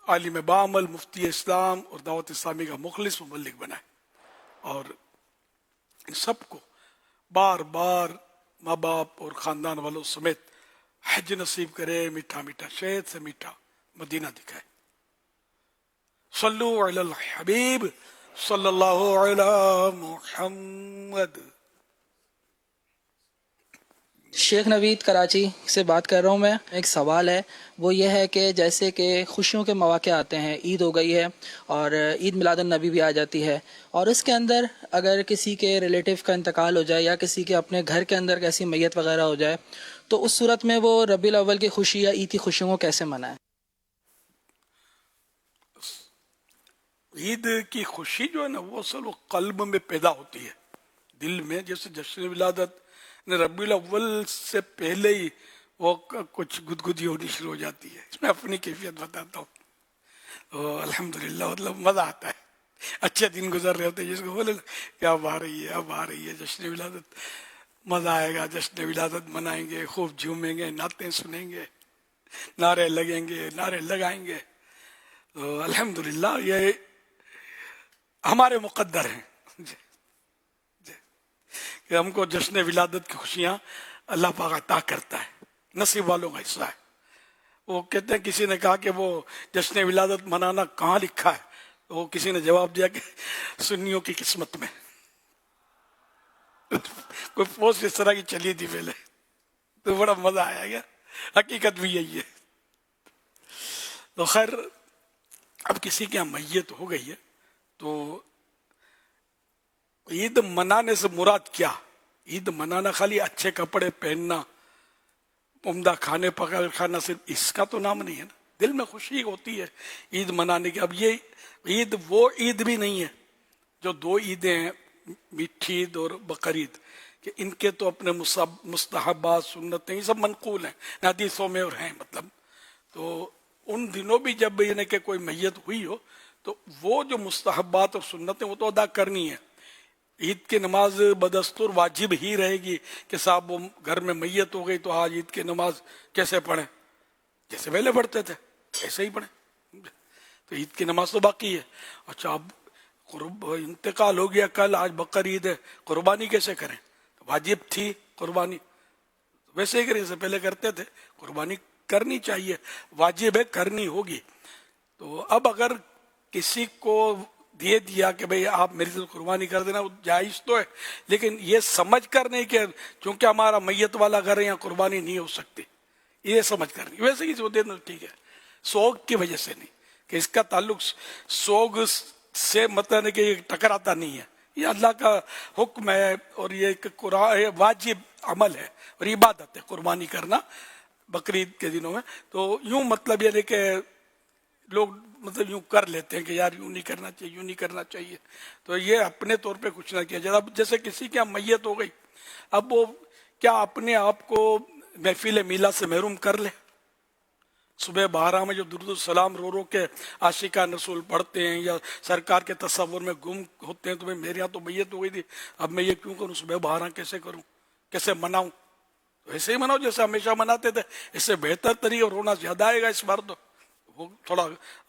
عالم بعمل، مفتی اسلام اور دعوت اسلامی کا مخلص مبلغ بنائے، اور ان سب کو بار بار ماں باپ اور خاندان والوں سمیت حج نصیب کرے، میٹھا میٹھا شہد سے میٹھا مدینہ دکھائے۔ صلو علی الحبیب صلی اللہ علی محمد۔ شیخ نوید کراچی سے بات کر رہا ہوں میں۔ ایک سوال ہے، وہ یہ ہے کہ جیسے کہ خوشیوں کے مواقع آتے ہیں، عید ہو گئی ہے اور عید میلاد النبی بھی آ جاتی ہے، اور اس کے اندر اگر کسی کے ریلیٹیو کا انتقال ہو جائے یا کسی کے اپنے گھر کے اندر کیسی میت وغیرہ ہو جائے، تو اس صورت میں وہ ربیع الاول کی خوشی یا عید کی خوشیوں کو کیسے منائیں؟ عید کی خوشی جو ہے نا، وہ اصل وہ قلب میں پیدا ہوتی ہے، دل میں، جیسے جشن ولادت ربیع الاول سے پہلے ہی وہ کچھ گدگدی ہونی شروع ہو جاتی ہے۔ اس میں اپنی کیفیت بتاتا ہوں، تو الحمدللہ مطلب مزہ آتا ہے، اچھے دن گزر رہے ہوتے ہیں، جس کو بولے کہ اب آ رہی ہے، اب آ رہی ہے جشن ولادت، مزہ آئے گا، جشن ولادت منائیں گے، خوب جھومیں گے، نعتیں سنیں گے، نعرے لگیں گے، نعرے لگائیں گے۔ تو الحمدللہ یہ ہمارے مقدر ہیں کہ ہم کو جشن ولادت کی خوشیاں اللہ پاک عطا کرتا ہے، نصیب والوں کا حصہ ہے۔ وہ کہتے ہیں، کسی نے کہا کہ وہ جشن ولادت منانا کہاں لکھا ہے، تو وہ کسی نے جواب دیا کہ سنیوں کی قسمت میں۔ کوئی پوسٹ اس طرح کی چلی تھی پہلے، تو بڑا مزہ آیا گیا، حقیقت بھی یہی ہے۔ تو خیر، اب کسی کے یہاں میت ہو گئی ہے، تو عید منانے سے مراد کیا؟ عید منانا خالی اچھے کپڑے پہننا، عمدہ کھانے پکا کھانا، صرف اس کا تو نام نہیں ہے نا۔ دل میں خوشی ہوتی ہے عید منانے کی۔ اب یہ عید وہ عید بھی نہیں ہے جو 2 عیدیں ہیں، میٹھی عید اور بقرعید، کہ ان کے تو اپنے مستحبات، سنتیں، یہ سب منقول ہیں حدیثوں میں اور ہیں، مطلب تو ان دنوں بھی جب یعنی کہ کوئی میت ہوئی ہو تو وہ جو مستحبات اور سنتیں وہ تو ادا کرنی ہے۔ عید کی نماز بدستور واجب ہی رہے گی کہ صاحب وہ گھر میں میت ہو گئی تو آج عید کی نماز کیسے پڑھیں؟ جیسے پہلے پڑھتے تھے ایسے ہی پڑھیں. تو عید کی نماز تو باقی ہے. اچھا اب انتقال ہو گیا کل، آج بقر عید ہے، قربانی کیسے کریں؟ واجب تھی قربانی، ویسے ہی کریں جیسے پہلے کرتے تھے. قربانی کرنی چاہیے، واجب ہے، کرنی ہوگی. تو اب اگر کسی کو دے دیا کہ بھئی آپ میری سے قربانی کر دینا، وہ جائز تو ہے، لیکن یہ سمجھ کر نہیں کہ چونکہ ہمارا میت والا گھر ہے یہاں قربانی نہیں ہو سکتی، یہ سمجھ کر نہیں. ویسے کسی کو دے دینا ٹھیک ہے، سوگ کی وجہ سے نہیں، کہ اس کا تعلق سوگ سے مطلب ہے کہ یہ ٹکراتا نہیں ہے. یہ اللہ کا حکم ہے اور یہ ایک واجب عمل ہے اور عبادت ہے قربانی کرنا بقرعید کے دنوں میں. تو یوں مطلب یہ کہ لوگ مطلب یوں کر لیتے ہیں کہ یار یوں نہیں کرنا چاہیے، یوں نہیں کرنا چاہیے. تو یہ اپنے طور پہ کچھ نہ کیا جائے. اب جیسے کسی کی میت ہو گئی، اب وہ کیا اپنے آپ کو محفل میلاد سے محروم کر لے؟ صبح 12 میں جو درود السلام رو رو کے عاشقان رسول پڑھتے ہیں یا سرکار کے تصور میں گم ہوتے ہیں، تو میرے یہاں تو میت ہو گئی تھی، اب میں یہ کیوں کروں؟ صبح 12 کیسے کروں، کیسے مناؤں؟ تو ایسے ہی مناؤ جیسے ہمیشہ مناتے تھے. اس سے بہتر طریقہ، رونا زیادہ آئے گا اس بار، تو وہ تھوڑا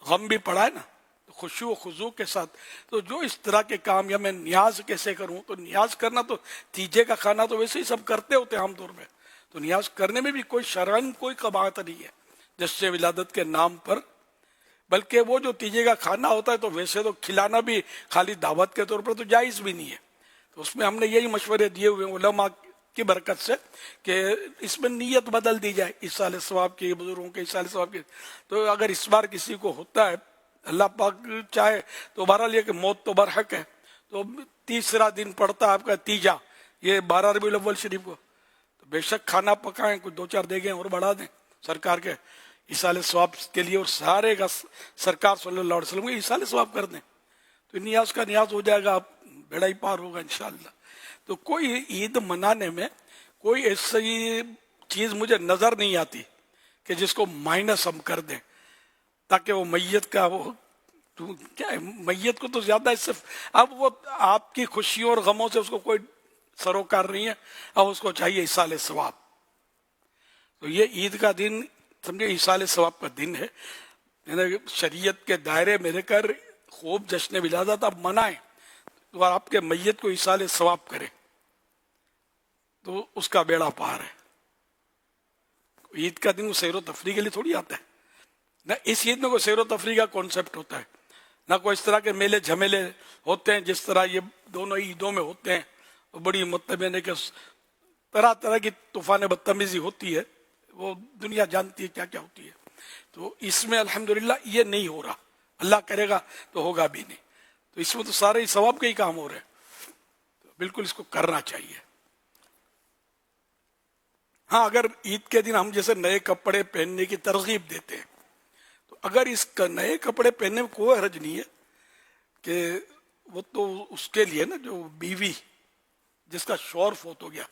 غم بھی پڑا ہے نا، خشوع و خضوع کے ساتھ. تو جو اس طرح کے کام، یا میں نیاز کیسے کروں؟ تو نیاز کرنا تو تیجے کا کھانا تو ویسے ہی سب کرتے ہوتے ہیں عام طور پہ. تو نیاز کرنے میں بھی کوئی شرعن کوئی قباحت نہیں ہے جشن ولادت کے نام پر، بلکہ وہ جو تیجے کا کھانا ہوتا ہے تو ویسے تو کھلانا بھی خالی دعوت کے طور پر تو جائز بھی نہیں ہے. تو اس میں ہم نے یہی مشورے دیے ہوئے علماء کی برکت سے کہ اس میں نیت بدل دی جائے ایصال ثواب کی، بزرگوں کے ایصال ثواب کی. تو اگر اس بار کسی کو ہوتا ہے، اللہ پاک چاہے تو بہرحال یہ کہ موت تو برحق ہے، تو تیسرا دن پڑتا ہے آپ کا تیجا، یہ 12 ربیع الاول شریف کو، تو بے شک کھانا پکائیں، کچھ 2-4 دیگیں اور بڑھا دیں سرکار کے ایصال ثواب کے لیے، اور سارے کا سرکار صلی اللہ علیہ وسلم کو ایصال ثواب کر دیں. تو نیاز کا نیاز ہو جائے گا، بیڑا ہی پار ہوگا انشاءاللہ. تو کوئی عید منانے میں کوئی ایسی چیز مجھے نظر نہیں آتی کہ جس کو مائنس ہم کر دیں، تاکہ وہ میت کا وہ کیا ہے، میت کو تو زیادہ اس سے اب وہ آپ کی خوشیوں اور غموں سے اس کو کوئی سروکار نہیں ہے، اب اس کو چاہیے ایصال ثواب. تو یہ عید کا دن سمجھے ایصال ثواب کا دن ہے. یعنی شریعت کے دائرے میں رہ کر خوب جشن ولادت آپ منائیں تو آپ کے میت کو ایصال ثواب کریں تو اس کا بیڑا پار ہے. عید کا دن سیر و تفریح کے لیے تھوڑی آتا ہے، نہ اس عید میں کوئی سیر و تفریح کا کانسیپٹ ہوتا ہے، نہ کوئی اس طرح کے میلے جھمیلے ہوتے ہیں جس طرح یہ دونوں عیدوں میں ہوتے ہیں. بڑی مطلب ہے کہ طرح طرح کی طوفان بدتمیزی ہوتی ہے، وہ دنیا جانتی ہے کیا کیا ہوتی ہے. تو اس میں الحمدللہ یہ نہیں ہو رہا، اللہ کرے گا تو ہوگا بھی نہیں. تو اس میں تو سارے ثواب کے ہی کام ہو رہے ہیں، تو بالکل اس کو کرنا چاہیے. ہاں اگر عید کے دن ہم جیسے نئے کپڑے پہننے کی ترغیب دیتے ہیں، تو اگر اس کا نئے کپڑے پہننے میں کوئی حرج نہیں ہے، کہ وہ تو اس کے لیے نا جو بیوی جس کا شوہر فوت ہو گیا،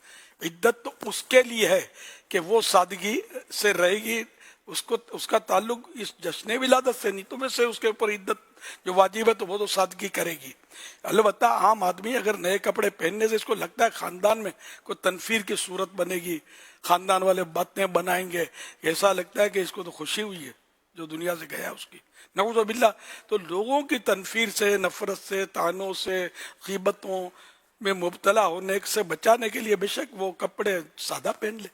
عدت تو اس کے لیے ہے کہ وہ سادگی سے رہے گی، اس کا تعلق اس جشن ولادت سے نہیں. تو ویسے اس کے اوپر عدت جو واجب ہے تو وہ تو سادگی کرے گی. البتہ عام آدمی اگر نئے کپڑے پہننے سے اس کو لگتا ہے خاندان میں کوئی تنفیر کی صورت بنے گی، خاندان والے باتیں بنائیں گے، ایسا لگتا ہے کہ اس کو تو خوشی ہوئی ہے جو دنیا سے گیا اس کی، نعوذ باللہ. تو لوگوں کی تنفیر سے، نفرت سے، طعنوں سے، غیبتوں میں مبتلا ہونے سے بچانے کے لیے بے شک وہ کپڑے سادہ پہن لے،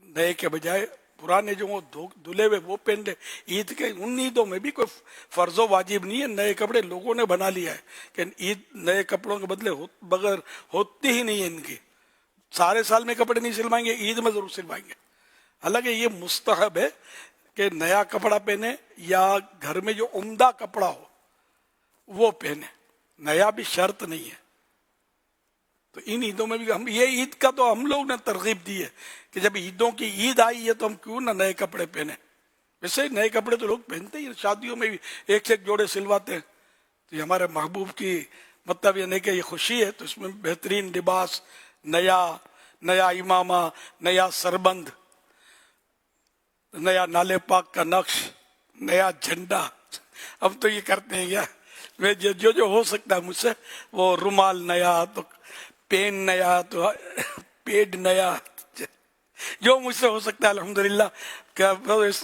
نئے کے بجائے پرانے جو دھلے ہوئے وہ پہن لے. عید کے ان عیدوں میں بھی کوئی فرض و واجب نہیں ہے، نئے کپڑے لوگوں نے بنا لیا ہے کہ عید نئے کپڑوں کے بدلے بغیر ہوتی ہی نہیں ہے ان کی. سارے سال میں کپڑے نہیں سلوائیں گے، عید میں ضرور سلوائیں گے. حالانکہ یہ مستحب ہے کہ نیا کپڑا پہنے یا گھر میں جو عمدہ کپڑا ہو وہ پہنے، نیا بھی شرط نہیں ہے. تو ان عیدوں میں بھی ہم یہ عید کا تو ہم لوگ نے ترغیب دی ہے کہ جب عیدوں کی عید آئی ہے تو ہم کیوں نہ نئے کپڑے پہنے. ویسے نئے کپڑے تو لوگ پہنتے ہی، شادیوں میں بھی ایک سے ایک جوڑے سلواتے ہیں. تو یہ ہمارے محبوب کی مطلب یہ نہیں کہ یہ خوشی ہے، تو اس میں بہترین لباس، نیا امامہ، نیا سربند، نیا نالے پاک کا نقش، نیا جھنڈا. اب تو یہ کرتے ہیں کیا، میں جو ہو سکتا ہے مجھ سے، وہ رومال نیا تو پین نیا تو پیڈ نیا، جو مجھ سے ہو سکتا ہے الحمدللہ، کہ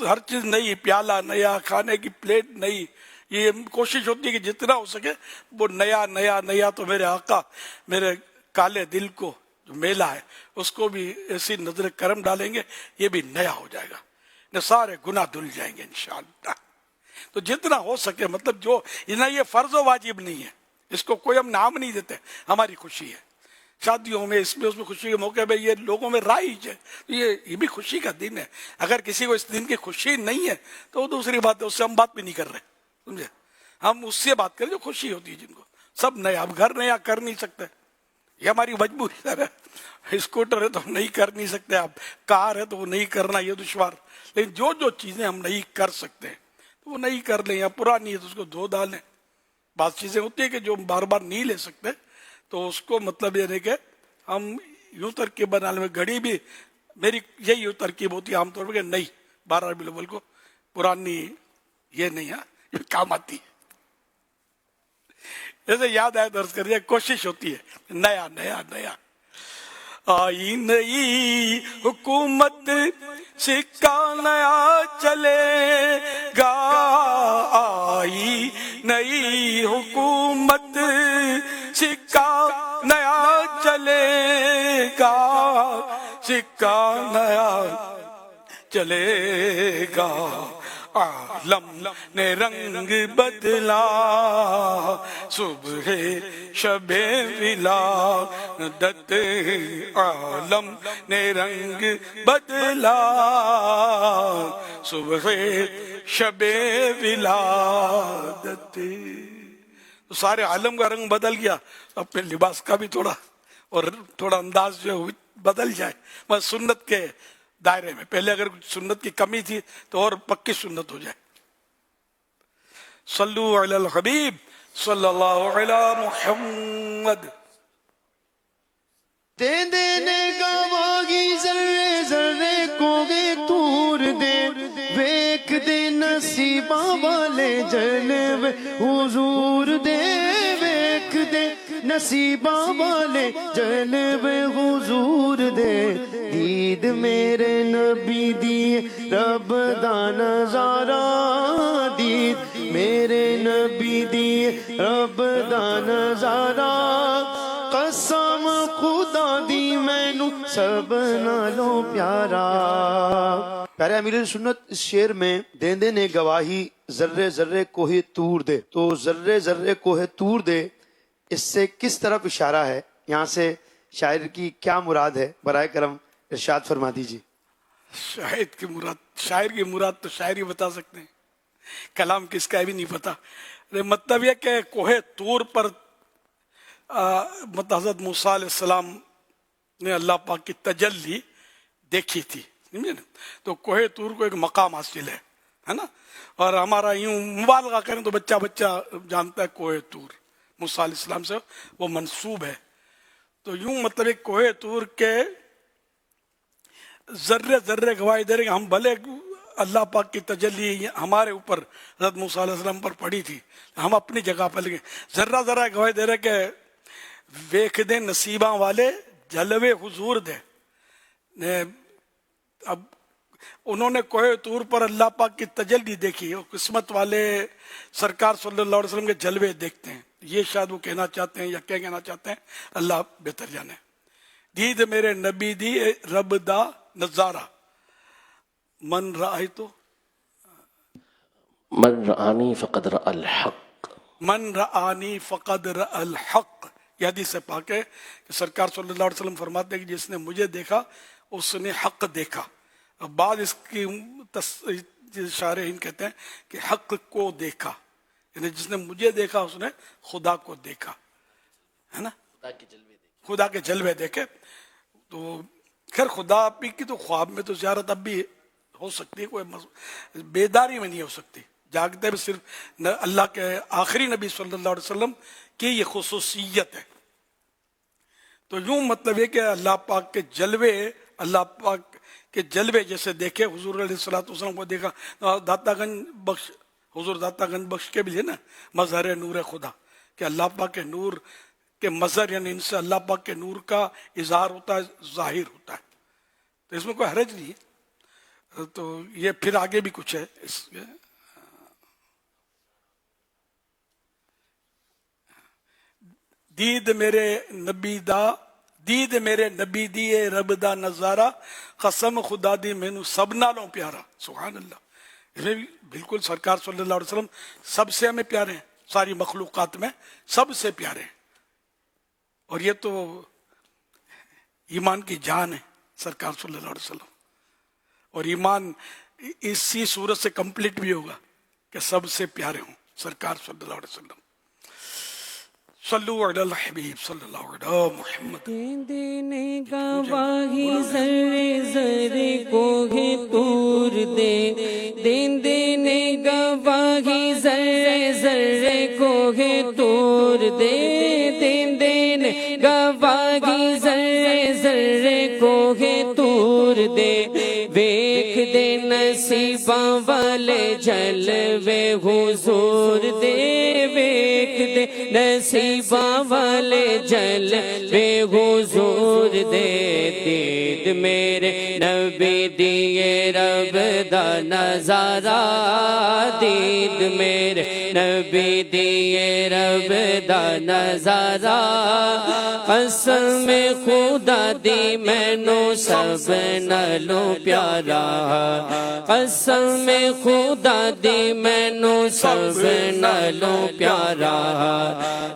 ہر چیز نئی، پیالہ نیا، کھانے کی پلیٹ نئی، یہ کوشش ہوتی ہے کہ جتنا ہو سکے وہ نیا نیا نیا. تو میرے آقا میرے کالے دل کو جو میلا ہے اس کو بھی ایسی نظر کرم ڈالیں گے، یہ بھی نیا ہو جائے گا، نہ سارے گناہ دھل جائیں گے انشاءاللہ. تو جتنا ہو سکے، مطلب جو نہ یہ فرض و واجب نہیں ہے، اس کو کوئی ہم نام نہیں دیتے، ہماری خوشی ہے. شادیوں میں اس میں خوشی کے موقع پہ یہ لوگوں میں رائج ہے، یہ بھی خوشی کا دن ہے. اگر کسی کو اس دن کی خوشی نہیں ہے تو وہ دوسری بات ہے، اس سے ہم بات بھی نہیں کر رہے، سمجھے؟ ہم اس سے بات کریں جو خوشی ہوتی ہے، جن کو سب نیا. اب گھر نیا کر نہیں سکتے، یہ ہماری مجبوری ہے. اسکوٹر ہے تو ہم نہیں کر نہیں سکتے، اب کار ہے تو وہ نہیں کرنا، یہ دشوار. لیکن جو چیزیں ہم نہیں کر سکتے تو وہ نہیں کر لیں، یا پرانی ہے تو اس کو دھو ڈالیں. بعض چیزیں ہوتی ہیں کہ جو بار بار نہیں لے سکتے، تو اس کو مطلب یہ ہے کہ ہم یوں ترکیب بنا لیں. گھڑی بھی میری یہی ترکیب ہوتی ہے عام طور پر کہ نہیں، 12 ربیع الاول کو پرانی یہ نہیں ہے، یہ کام آتی ہے. جیسے یاد آئے درس کر دیا، کوشش ہوتی ہے نیا نیا نیا. آئی نئی حکومت سکہ نیا چلے گا، آئی نئی حکومت سکہ نیا چلے گا، سکہ نیا چلے گا. عالم نے رنگ بدلا، صبح شب ولادت، عالم نے رنگ بدلا، صبح شب ولادت. تو سارے عالم کا رنگ بدل گیا، اپنے لباس کا بھی تھوڑا انداز جو بدل جائے، بس سنت کے دائرے میں. پہلے اگر کچھ سنت کی کمی تھی تو اور پکی سنت ہو جائے. صلو علی الحبیب صلی اللہ علی محمد. دے دینے گواہی ذرے ذرے کو گے تور دے، ویک دے نصیباں والے جلوے حضور دے، ویک دے نصیباں والے جلوے حضور دے. دید میرے نبی دی رب دا نظارہ، دید میرے نبی دی رب دا نظارہ، قسم خدا دی مینوں سب نالوں پیارا. پیارے امیر سنت اس شعر میں دیندے نے گواہی ذرے ذرے کوہ طور دے. تو ذرے ذرے کوہ طور دے، اس سے کس طرف اشارہ ہے؟ یہاں سے شاعر کی کیا مراد ہے؟ برائے کرم ارشاد فرما دیجیے. شاعر کی مراد تو شاعر ہی بتا سکتے ہیں، کلام کس کا بھی نہیں پتا. مطلب یہ کہ کوہ طور پر حضرت موسیٰ علیہ السلام نے اللہ پاک کی تجلی دیکھی تھی، سمجھے نا؟ تو کوہ طور کو ایک مقام حاصل ہے نا. اور ہمارا یوں مبالغہ کریں تو بچہ جانتا ہے کوہ طور موسیٰ علیہ السلام سے وہ منسوب ہے. تو یوں مطلب ایک کوہ طور کے ذرے ذرے گواہی دے رہے کہ ہم بھلے اللہ پاک کی تجلی ہمارے اوپر حضرت موسیٰ علیہ السلام پر پڑی تھی، ہم اپنی جگہ پر لگے ذرہ ذرہ گواہی دے رہے کہ ویکھ دے نصیباں والے جلوے حضور دے. اب انہوں نے کوہ طور پر اللہ پاک کی تجلی دیکھی، اور قسمت والے سرکار صلی اللہ علیہ وسلم کے جلوے دیکھتے ہیں. یہ شاید وہ کہنا چاہتے ہیں یا کیا کہنا چاہتے ہیں، اللہ بہتر جانے. دید میرے نبی دی رب دا نظارہ، من رأی تو من رآنی فقد رأى الحق، من رآنی فقد رأى الحق. یہ حدیث پاک ہے کہ سرکار صلی اللہ علیہ وسلم فرماتے ہیں کہ جس نے مجھے دیکھا اس نے حق دیکھا. اب بعد اس کی شارحین کہتے ہیں کہ حق کو دیکھا، یعنی جس نے مجھے دیکھا اس نے خدا کو دیکھا، ہے نا، خدا کے جلوے دیکھے. تو خیر خدا کی تو خواب میں تو زیارت اب بھی ہو سکتی ہے، کوئی بیداری میں نہیں ہو سکتی. جاگتے میں صرف اللہ کے آخری نبی صلی اللہ علیہ وسلم کی یہ خصوصیت ہے. تو یوں مطلب ہے کہ اللہ پاک کے جلوے، اللہ پاک کے جلوے جیسے دیکھے حضور علیہ الصلوۃ والسلام کو دیکھا. داتا گنج بخش حضور داتا گنج بخش کے بھی ہے نا مظہر نور خدا، کہ اللہ پاک کے نور کے مظہر، یعنی ان سے اللہ پاک کے نور کا اظہار ہوتا ہے، ظاہر ہوتا ہے، تو اس میں کوئی حرج نہیں ہے. تو یہ پھر آگے بھی کچھ ہے اس کے. دید میرے نبی دیے رب دا نظارہ، قسم خدا دی مینو سب نالوں پیارا. سبحان اللہ. اس میں بھی بالکل سرکار صلی اللہ علیہ وسلم سب سے ہمیں پیارے ہیں، ساری مخلوقات میں سب سے پیارے ہیں. اور یہ تو ایمان کی جان ہے سرکار صلی اللہ علیہ وسلم. اور ایمان اسی صورت سے کمپلیٹ بھی ہوگا کہ سب سے پیارے ہوں سرکار صلی اللہ علیہ وسلم. صلو علی الحبیب صلی اللہ علیہ محمد. دینے گواہی ذرے ذرے کو ہے تور دے، دینے گواہی ذرے ذرے کو ہے تور دے، دینے گواہی ذرے ذرے کو ہے تور دے. ویکھ دے نصیباں والے جلوے حضور دے، ویکھ دے نصیباں والے جلوے حضور دے. دید میرے نبی دیے رب دا نظارہ، دید میرے نبی دیے رب دا نظارہ. قسم خدا دی مینو سب نالوں پیارا، قسم خدا دی مینو سب نالوں پیارا.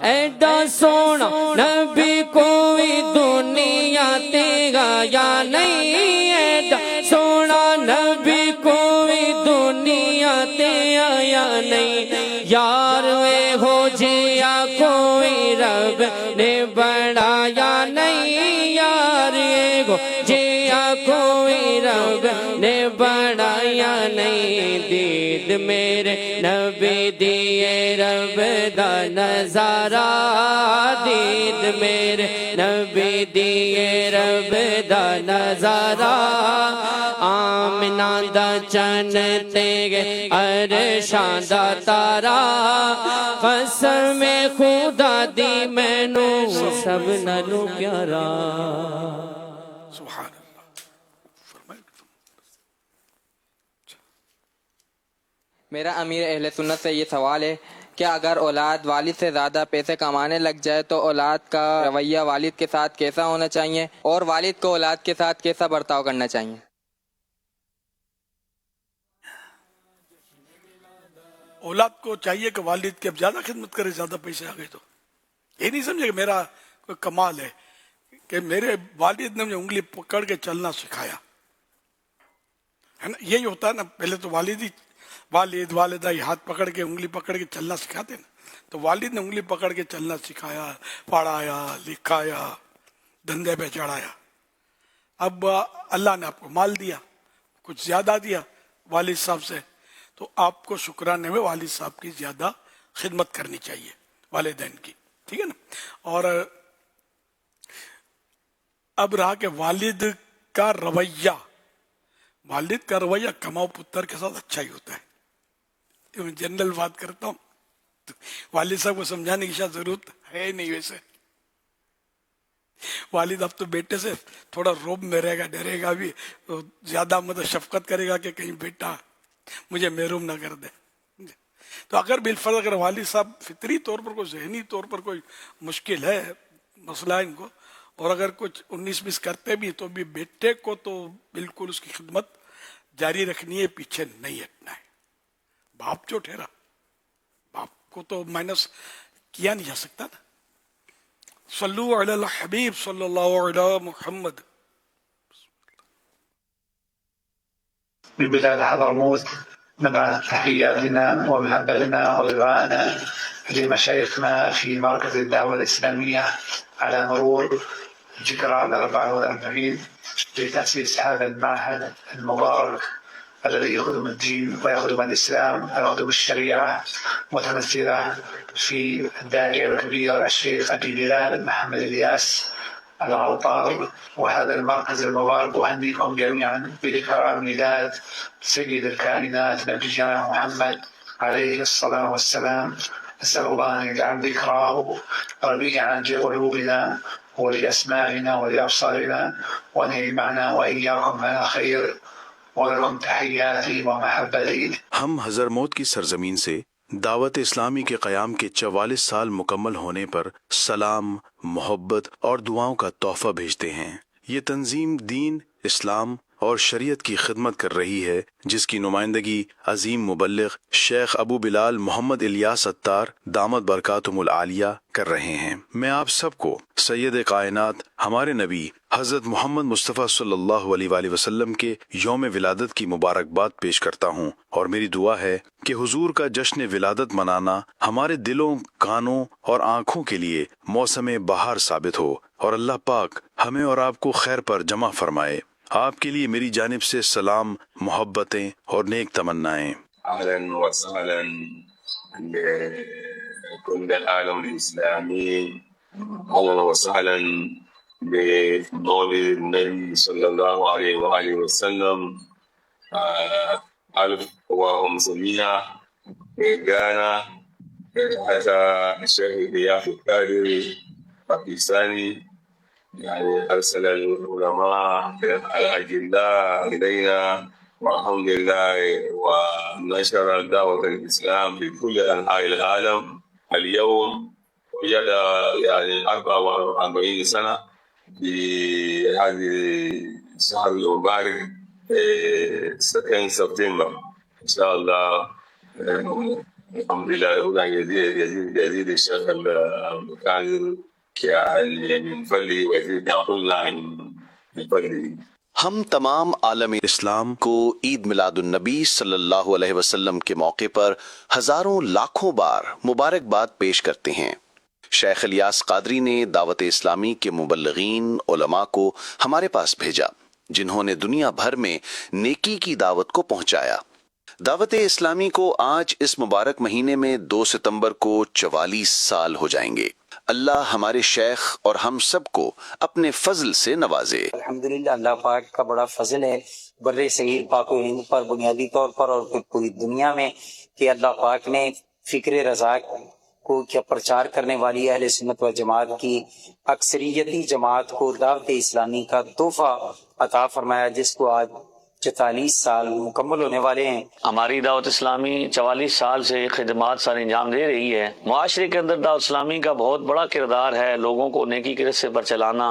ایڈا سونا نبی کوئی دنیا تے آیا نہیں، ایڈا سونا نبی کوئی دنیا تے آیا نہیں. یار اے ہو جیا کوئی رب نے بڑھایا نہیں، یار اے ہو جیا کوئی رب نے بڑھایا نہیں. دید میرے نبی دیے رب دا نظارہ، دید میرے نبی دیے رب دا نظارہ. آمنہ دا چن تے عرشاں دا تارا، قسم خدا دی مینو سب نالوں پیارا. سبحان. میرا امیر اہل سنت سے یہ سوال ہے کہ اگر اولاد والد سے زیادہ پیسے کمانے لگ جائے تو اولاد کا رویہ والد کے ساتھ کیسا ہونا چاہیے، اور والد کو اولاد کے ساتھ کیسا برتاؤ کرنا چاہیے؟ اولاد کو چاہیے کہ والد کی اب زیادہ خدمت کرے، زیادہ پیسے آ گئے تو یہ نہیں سمجھے کہ میرا کوئی کمال ہے کہ میرے والد نے مجھے انگلی پکڑ کے چلنا سکھایا ہے نا. یہی ہوتا ہے نا، پہلے تو والد والدہ ہاتھ پکڑ کے انگلی پکڑ کے چلنا سکھاتے نا. تو والد نے انگلی پکڑ کے چلنا سکھایا، پڑھایا، لکھایا، دھندے پہ چڑھایا. اب اللہ نے آپ کو مال دیا، کچھ زیادہ دیا والد صاحب سے، تو آپ کو شکرانے میں والد صاحب کی زیادہ خدمت کرنی چاہیے، والدین کی. ٹھیک ہے نا. اور اب رہا کہ والد کا رویہ کماؤ پتر کے ساتھ اچھا ہی ہوتا ہے. میں جنرل بات کرتا ہوں، والد صاحب کو سمجھانے کی شاید ضرورت ہے نہیں. ویسے والد اب تو بیٹے سے تھوڑا روب میں رہے گا، ڈرے گا بھی، زیادہ مدد شفقت کرے گا کہ کہیں بیٹا مجھے محروم نہ کر دے. تو اگر بالفرض اگر والد صاحب فطری طور پر کوئی ذہنی طور پر کوئی مشکل ہے، مسئلہ ان کو، اور اگر کچھ 19-20 کرتے بھی تو بھی بیٹے کو تو بالکل اس کی خدمت جاری رکھنی ہے، پیچھے نہیں ہٹنا ہے. باپ جو ٹھہرا، باپ کو تو مائنس کیا نہیں جا سکتا نا. صلو علی الحبیب صلی اللہ علیہ محمد. ببلاد حضرموت نبعث تحياتنا ومحبتنا ورضاءنا لمشايخنا في مركز الدعوة الإسلامية على مرور ذكرى 44 لتأسيس هذا المعهد المبارك الذي يخدم الدين ويخدم الإسلام ويخدم الشريعة، متمثلة في الداعية الكبير الشيخ أبي بلال محمد الياس العطار. وهذا المركز المبارك أهنيكم جميعا بذكرى ميلاد سيد الكائنات نبينا محمد عليه الصلاة والسلام. نسأل الله أن يجعل ذكراه ربيعا لقلوبنا ولأسماعنا ولأبصارنا، وأن يجمعنا وإياكم على خير، ولكم تحياتي ومحبتي. ہم حضرموت کی سرزمین سے دعوت اسلامی کے قیام کے 44 سال مکمل ہونے پر سلام، محبت اور دعاؤں کا تحفہ بھیجتے ہیں۔ یہ تنظیم دین، اسلام اور شریعت کی خدمت کر رہی ہے، جس کی نمائندگی عظیم مبلغ شیخ ابو بلال محمد الیاس اتار دامت برکاتہم العالیہ کر رہے ہیں۔ میں آپ سب کو سید کائنات ہمارے نبی حضرت محمد مصطفیٰ صلی اللہ علیہ وآلہ وسلم کے یوم ولادت کی مبارکباد پیش کرتا ہوں، اور میری دعا ہے کہ حضور کا جشن ولادت منانا ہمارے دلوں، کانوں اور آنکھوں کے لیے موسم بہار ثابت ہو، اور اللہ پاک ہمیں اور آپ کو خیر پر جمع فرمائے۔ آپ کے لیے میری جانب سے سلام، محبتیں اور نیک تمنائیں۔ اهلا وسهلا بكل العالم الاسلامي، اهلا وسهلا بمولد النبي صلى الله عليه واله وسلم. الف وخمسمائة غانا حتى الشيخ ضياف القادري باكستاني، يعني أرسل العلماء الأجلاء إلينا، والحمد لله، ونشر دعوة الإسلام في كل أنحاء العالم. اليوم وجد يعني 44 سنة في هذه الشهر المبارك 2 سبتمبر إن شاء الله. الحمد لله هنا يزيد الشيخ الكامل ہم تمام عالم اسلام کو عید میلاد النبی صلی اللہ علیہ وسلم کے موقع پر ہزاروں لاکھوں بار مبارکباد پیش کرتے ہیں۔ شیخ الیاس قادری نے دعوت اسلامی کے مبلغین علماء کو ہمارے پاس بھیجا، جنہوں نے دنیا بھر میں نیکی کی دعوت کو پہنچایا۔ دعوت اسلامی کو آج اس مبارک مہینے میں 2 ستمبر کو 44 سال ہو جائیں گے۔ اللہ ہمارے شیخ اور ہم سب کو اپنے فضل سے نوازے۔ الحمدللہ اللہ پاک کا بڑا فضل ہے بر صغیر پاک و ہند پر بنیادی طور پر اور پوری دنیا میں، کہ اللہ پاک نے فکر رضا کو کیا پرچار کرنے والی اہل سنت و جماعت کی اکثریتی جماعت کو دعوت اسلامی کا تحفہ عطا فرمایا، جس کو آج 44 سال مکمل ہونے والے ہیں۔ ہماری دعوت اسلامی 44 سال سے خدمات سر انجام دے رہی ہے۔ معاشرے کے اندر دعوت اسلامی کا بہت بڑا کردار ہے، لوگوں کو نیکی کے راستے پر چلانا،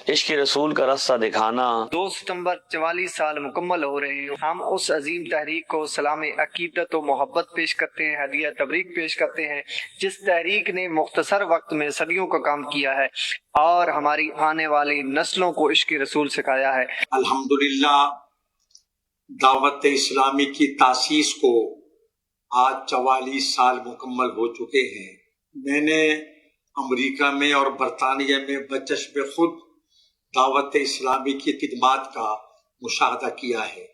عشق رسول کا راستہ دکھانا۔ 2 ستمبر 44 سال مکمل ہو رہے ہیں۔ ہم اس عظیم تحریک کو سلام عقیدت و محبت پیش کرتے ہیں، ہدیہ تبریک پیش کرتے ہیں، جس تحریک نے مختصر وقت میں صدیوں کا کام کیا ہے اور ہماری آنے والی نسلوں کو عشق رسول سکھایا ہے۔ الحمدللہ دعوت اسلامی کی تاسیس کو آج 44 سال مکمل ہو چکے ہیں۔ میں نے امریکہ میں اور برطانیہ میں بچشم خود دعوت اسلامی کی خدمات کا مشاہدہ کیا ہے۔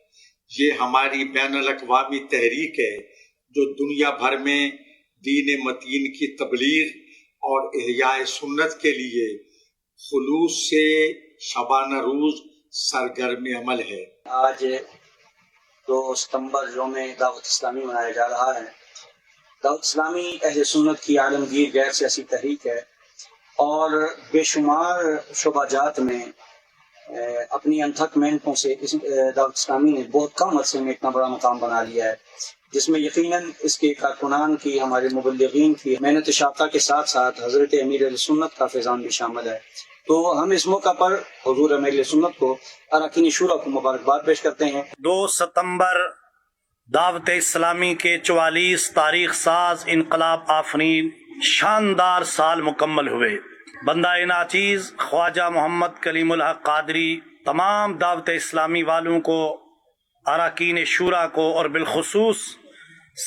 یہ ہماری بین الاقوامی تحریک ہے جو دنیا بھر میں دین متین کی تبلیغ اور احیاء سنت کے لیے خلوص سے شبانہ روز سرگرم عمل ہے۔ آج 2 ستمبر یوم دعوت اسلامی منایا جا رہا ہے۔ دعوت اسلامی اہل سنت کی عالمگیر غیر سیاسی تحریک ہے اور بے شمار شعبہ جات میں اپنی انتھک محنتوں سے دعوت اسلامی نے بہت کم عرصے میں اتنا بڑا مقام بنا لیا ہے، جس میں یقیناً اس کے کارکنان کی، ہمارے مبلغین کی محنت شاقہ کے ساتھ ساتھ حضرت امیر اہل سنت کا فیضان بھی شامل ہے۔ تو ہم اس موقع پر حضور امیر اہل سنت کو اراکین شورا کو مبارکباد پیش کرتے ہیں۔ 2 ستمبر دعوت اسلامی کے 44 تاریخ ساز انقلاب آفرین شاندار سال مکمل ہوئے۔ بندہ ناچیز خواجہ محمد کلیم الحق قادری تمام دعوت اسلامی والوں کو، اراکین شورا کو، اور بالخصوص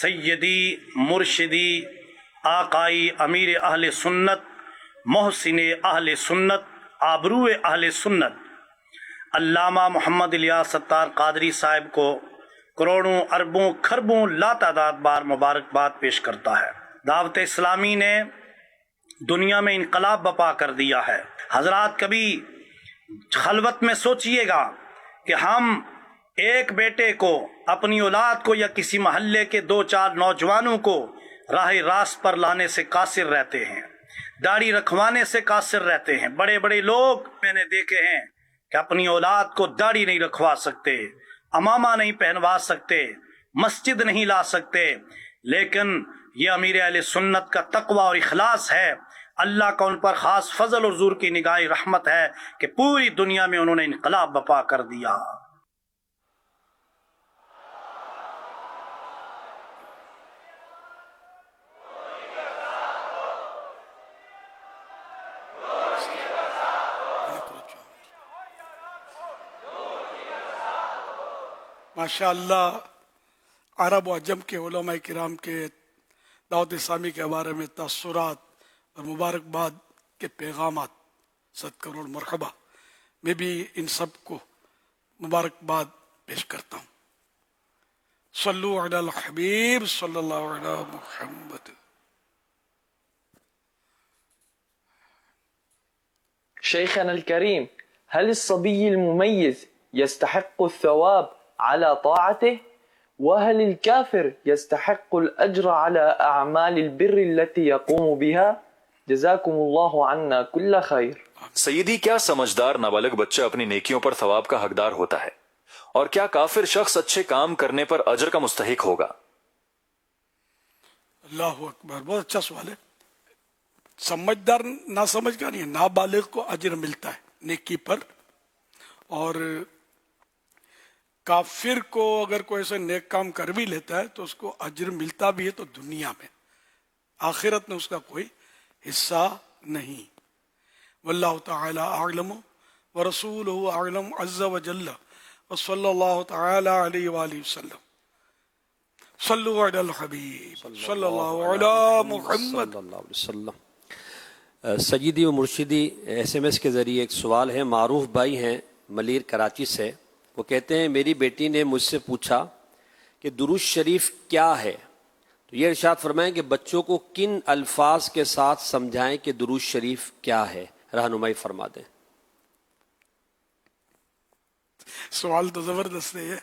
سیدی مرشدی آقائی امیر اہل سنت، محسن اہل سنت، آبرو اہل سنت علامہ محمد الیاس اتار قادری صاحب کو کروڑوں اربوں کھربوں لا تعداد بار مبارکباد پیش کرتا ہے۔ دعوت اسلامی نے دنیا میں انقلاب برپا کر دیا ہے۔ حضرات کبھی خلوت میں سوچئے گا کہ ہم ایک بیٹے کو، اپنی اولاد کو یا کسی محلے کے 2-4 نوجوانوں کو راہ راست پر لانے سے قاصر رہتے ہیں، داڑھی رکھوانے سے قاصر رہتے ہیں۔ بڑے بڑے لوگ میں نے دیکھے ہیں کہ اپنی اولاد کو داڑھی نہیں رکھوا سکتے، امامہ نہیں پہنوا سکتے، مسجد نہیں لا سکتے، لیکن یہ امیر اہل سنت کا تقوی اور اخلاص ہے۔ اللہ کا ان پر خاص فضل اور حضور کی نگاہ رحمت ہے کہ پوری دنیا میں انہوں نے انقلاب برپا کر دیا۔ ماشاء اللہ عرب و عجم کے علماء کرام کے دعوت اسلامی کے بارے میں تاثرات اور مبارکباد کے پیغامات، 100 کروڑ مرحبا، میں بھی ان سب کو مبارکباد پیش کرتا ہوں۔ صلو علی الحبیب صلی اللہ علیہ محمد۔ شيخنا الكريم، هل الصبي المميز يستحق الثواب على طاعته؟ وهل الكافر يستحق الأجر على أعمال البر التي يقوم بها؟ جزاكم الله عنا كل خير۔ سیدی، کیا سمجھدار نابالغ بچہ اپنی نیکیوں پر ثواب کا حقدار ہوتا ہے، اور کیا کافر شخص اچھے کام کرنے پر اجر کا مستحق ہوگا؟ اللہ اکبر، بہت اچھا سوال ہے۔ سمجھدار نہ سمجھ کا نہیں ہے، نابالغ کو اجر ملتا ہے نیکی پر، اور کافر کو اگر کوئی ایسے نیک کام کر بھی لیتا ہے تو اس کو اجر ملتا بھی ہے، تو دنیا میں، آخرت میں اس کا کوئی حصہ نہیں۔ واللہ تعالی اعلم ورسولہ اعلم عز وجل وصلی اللہ تعالی علیہ وآلہ وسلم۔ صلو علی الحبیب صلی اللہ علی محمد صلی اللہ علیہ وسلم۔ سیدی و مرشدی، ایس ایم ایس کے ذریعے ایک سوال ہے، معروف بھائی ہیں ملیر کراچی سے، وہ کہتے ہیں میری بیٹی نے مجھ سے پوچھا کہ درود شریف کیا ہے، تو یہ ارشاد فرمائیں کہ بچوں کو کن الفاظ کے ساتھ سمجھائیں کہ درود شریف کیا ہے، رہنمائی فرما دیں۔ سوال تو زبردست ہے،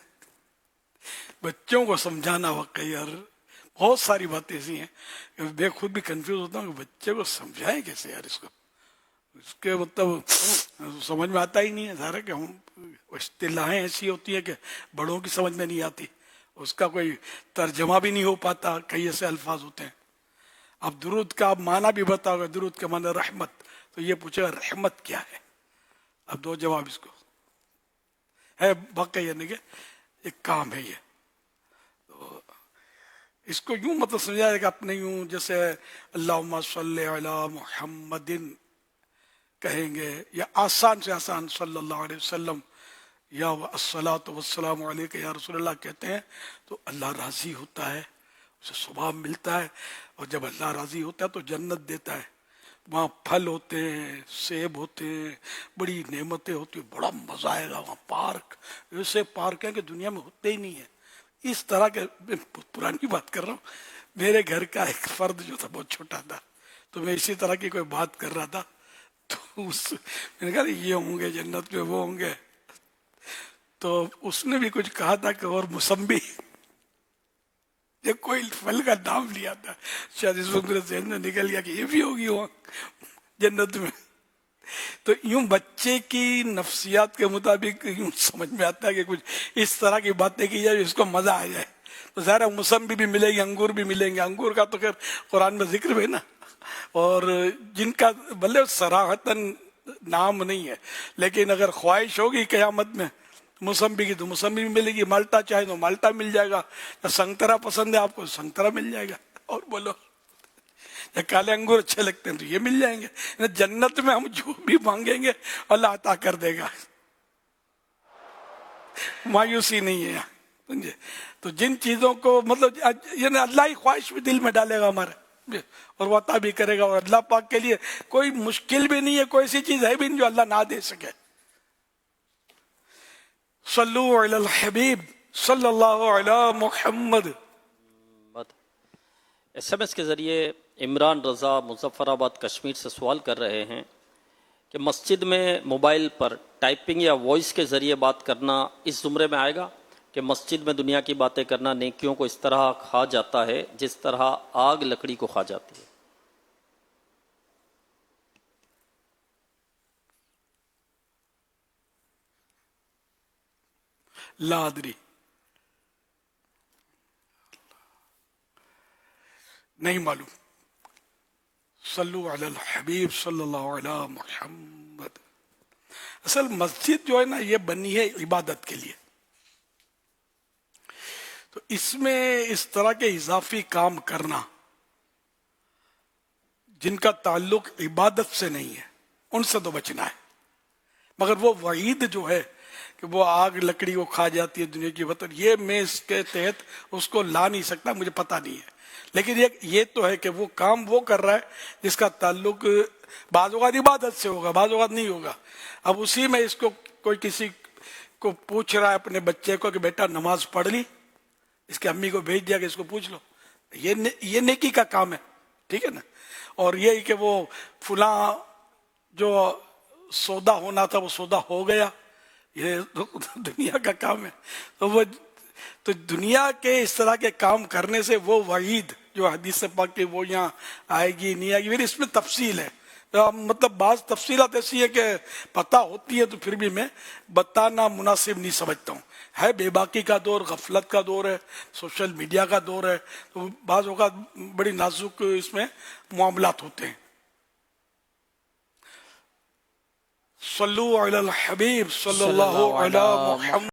بچوں کو سمجھانا واقعی یار بہت ساری باتیں ایسی ہیں کہ میں خود بھی کنفیوز ہوتا ہوں کہ بچے کو سمجھائیں کیسے یار، اس کے مطلب سمجھ میں آتا ہی نہیں ہے۔ ظاہر ہے کہ ہم اصطلاحیں ایسی ہوتی ہیں کہ بڑوں کی سمجھ میں نہیں آتی، اس کا کوئی ترجمہ بھی نہیں ہو پاتا، کئی ایسے الفاظ ہوتے ہیں۔ اب درود کا آپ معنی بھی بتاؤ گے، درود کا معنی رحمت، تو یہ پوچھے گا رحمت کیا ہے، اب 2 جواب اس کو ہے، واقعی یعنی کہ ایک کام ہے یہ۔ تو اس کو یوں مطلب سمجھا جائے کہ اپنے یوں جیسے اللہم صلی علی محمد کہیں گے، یا آسان سے آسان صلی اللہ علیہ وسلم، یا الصلاۃ والسلام علیک یا رسول اللہ کہتے ہیں تو اللہ راضی ہوتا ہے، اسے ثواب ملتا ہے، اور جب اللہ راضی ہوتا ہے تو جنت دیتا ہے، وہاں پھل ہوتے ہیں، سیب ہوتے ہیں، بڑی نعمتیں ہوتی ہیں، بڑا مزہ آئے گا وہاں، پارک، ایسے پارک ہیں کہ دنیا میں ہوتے ہی نہیں ہیں۔ اس طرح کے، پرانی بات کر رہا ہوں، میرے گھر کا ایک فرد جو تھا بہت چھوٹا تھا، تو میں اسی طرح کی کوئی بات کر رہا تھا، تو میں نے کہا یہ ہوں گے جنت میں، وہ ہوں گے، تو اس نے بھی کچھ کہا تھا کہ اور موسمبی، یہ کوئی پھل کا نام لیا تھا، شاید اس وقت میرے ذہن میں نکل گیا کہ یہ بھی ہوگی وہاں جنت میں۔ تو یوں بچے کی نفسیات کے مطابق یوں سمجھ میں آتا ہے کہ کچھ اس طرح کی باتیں کی جائے اس کو مزہ آ جائے، تو ظاہر موسمبی بھی ملے گی، انگور بھی ملیں گے، انگور کا تو خیر قرآن میں ذکر ہے نا، اور جن کا بھلے صراحتاً نام نہیں ہے، لیکن اگر خواہش ہوگی قیامت میں موسمبی کی تو موسمبی بھی ملے گی، مالٹا چاہے تو مالٹا مل جائے گا، سنگترا پسند ہے آپ کو سنگترا مل جائے گا، اور بولو یا کالے انگور اچھے لگتے ہیں تو یہ مل جائیں گے۔ جنت میں ہم جو بھی مانگیں گے اللہ عطا کر دے گا، مایوسی نہیں ہے سمجھے۔ تو جن چیزوں کو مطلب یعنی اللہ ہی خواہش بھی دل میں ڈالے گا ہمارے، اور وہ عطا بھی کرے گا، اور اللہ پاک کے لیے کوئی مشکل بھی نہیں ہے، کوئی ایسی چیز ہے بھی نہیں جو اللہ نہ دے سکے۔ صلو علی الحبیب صلی اللہ علی محمد۔ ایس ایم ایس کے ذریعے عمران رضا مظفر آباد کشمیر سے سوال کر رہے ہیں کہ مسجد میں موبائل پر ٹائپنگ یا وائس کے ذریعے بات کرنا اس زمرے میں آئے گا؟ کہ مسجد میں دنیا کی باتیں کرنا نیکیوں کو اس طرح کھا جاتا ہے جس طرح آگ لکڑی کو کھا جاتی ہے؟ لا ادری، نہیں معلوم. صلو علی الحبیب صلی اللہ علیہ محمد. اصل مسجد جو ہے نا یہ بنی ہے عبادت کے لیے، تو اس میں اس طرح کے اضافی کام کرنا جن کا تعلق عبادت سے نہیں ہے ان سے تو بچنا ہے. مگر وہ وعید جو ہے کہ وہ آگ لکڑی کو کھا جاتی ہے دنیا کی وطن، یہ میں اس کے تحت اس کو لا نہیں سکتا، مجھے پتہ نہیں ہے. لیکن یہ تو ہے کہ وہ کام وہ کر رہا ہے جس کا تعلق بعض اوقات عبادت سے ہوگا، بعض اوقات نہیں ہوگا. اب اسی میں اس کو کوئی کسی کو پوچھ رہا ہے اپنے بچے کو کہ بیٹا نماز پڑھ لی، اس کی امی کو بھیج دیا کہ اس کو پوچھ لو، یہ نیکی کا کام ہے، ٹھیک ہے نا. اور یہ کہ وہ فلاں جو سودا ہونا تھا وہ سودا ہو گیا، یہ دنیا کا کام ہے. تو دنیا کے اس طرح کے کام کرنے سے وہ وعید جو حدیث پاک کی وہ یہاں آئے گی نہیں آئے گی. پھر اس میں تفصیل ہے، مطلب بعض تفصیلات ایسی ہے کہ پتہ ہوتی ہے تو پھر بھی میں بتانا مناسب نہیں سمجھتا ہوں. ہے بے باکی کا دور، غفلت کا دور ہے، سوشل میڈیا کا دور ہے، تو بعض اوقات بڑی نازک اس میں معاملات ہوتے ہیں. صلو علی الحبیب صلی اللہ علیہ محمد.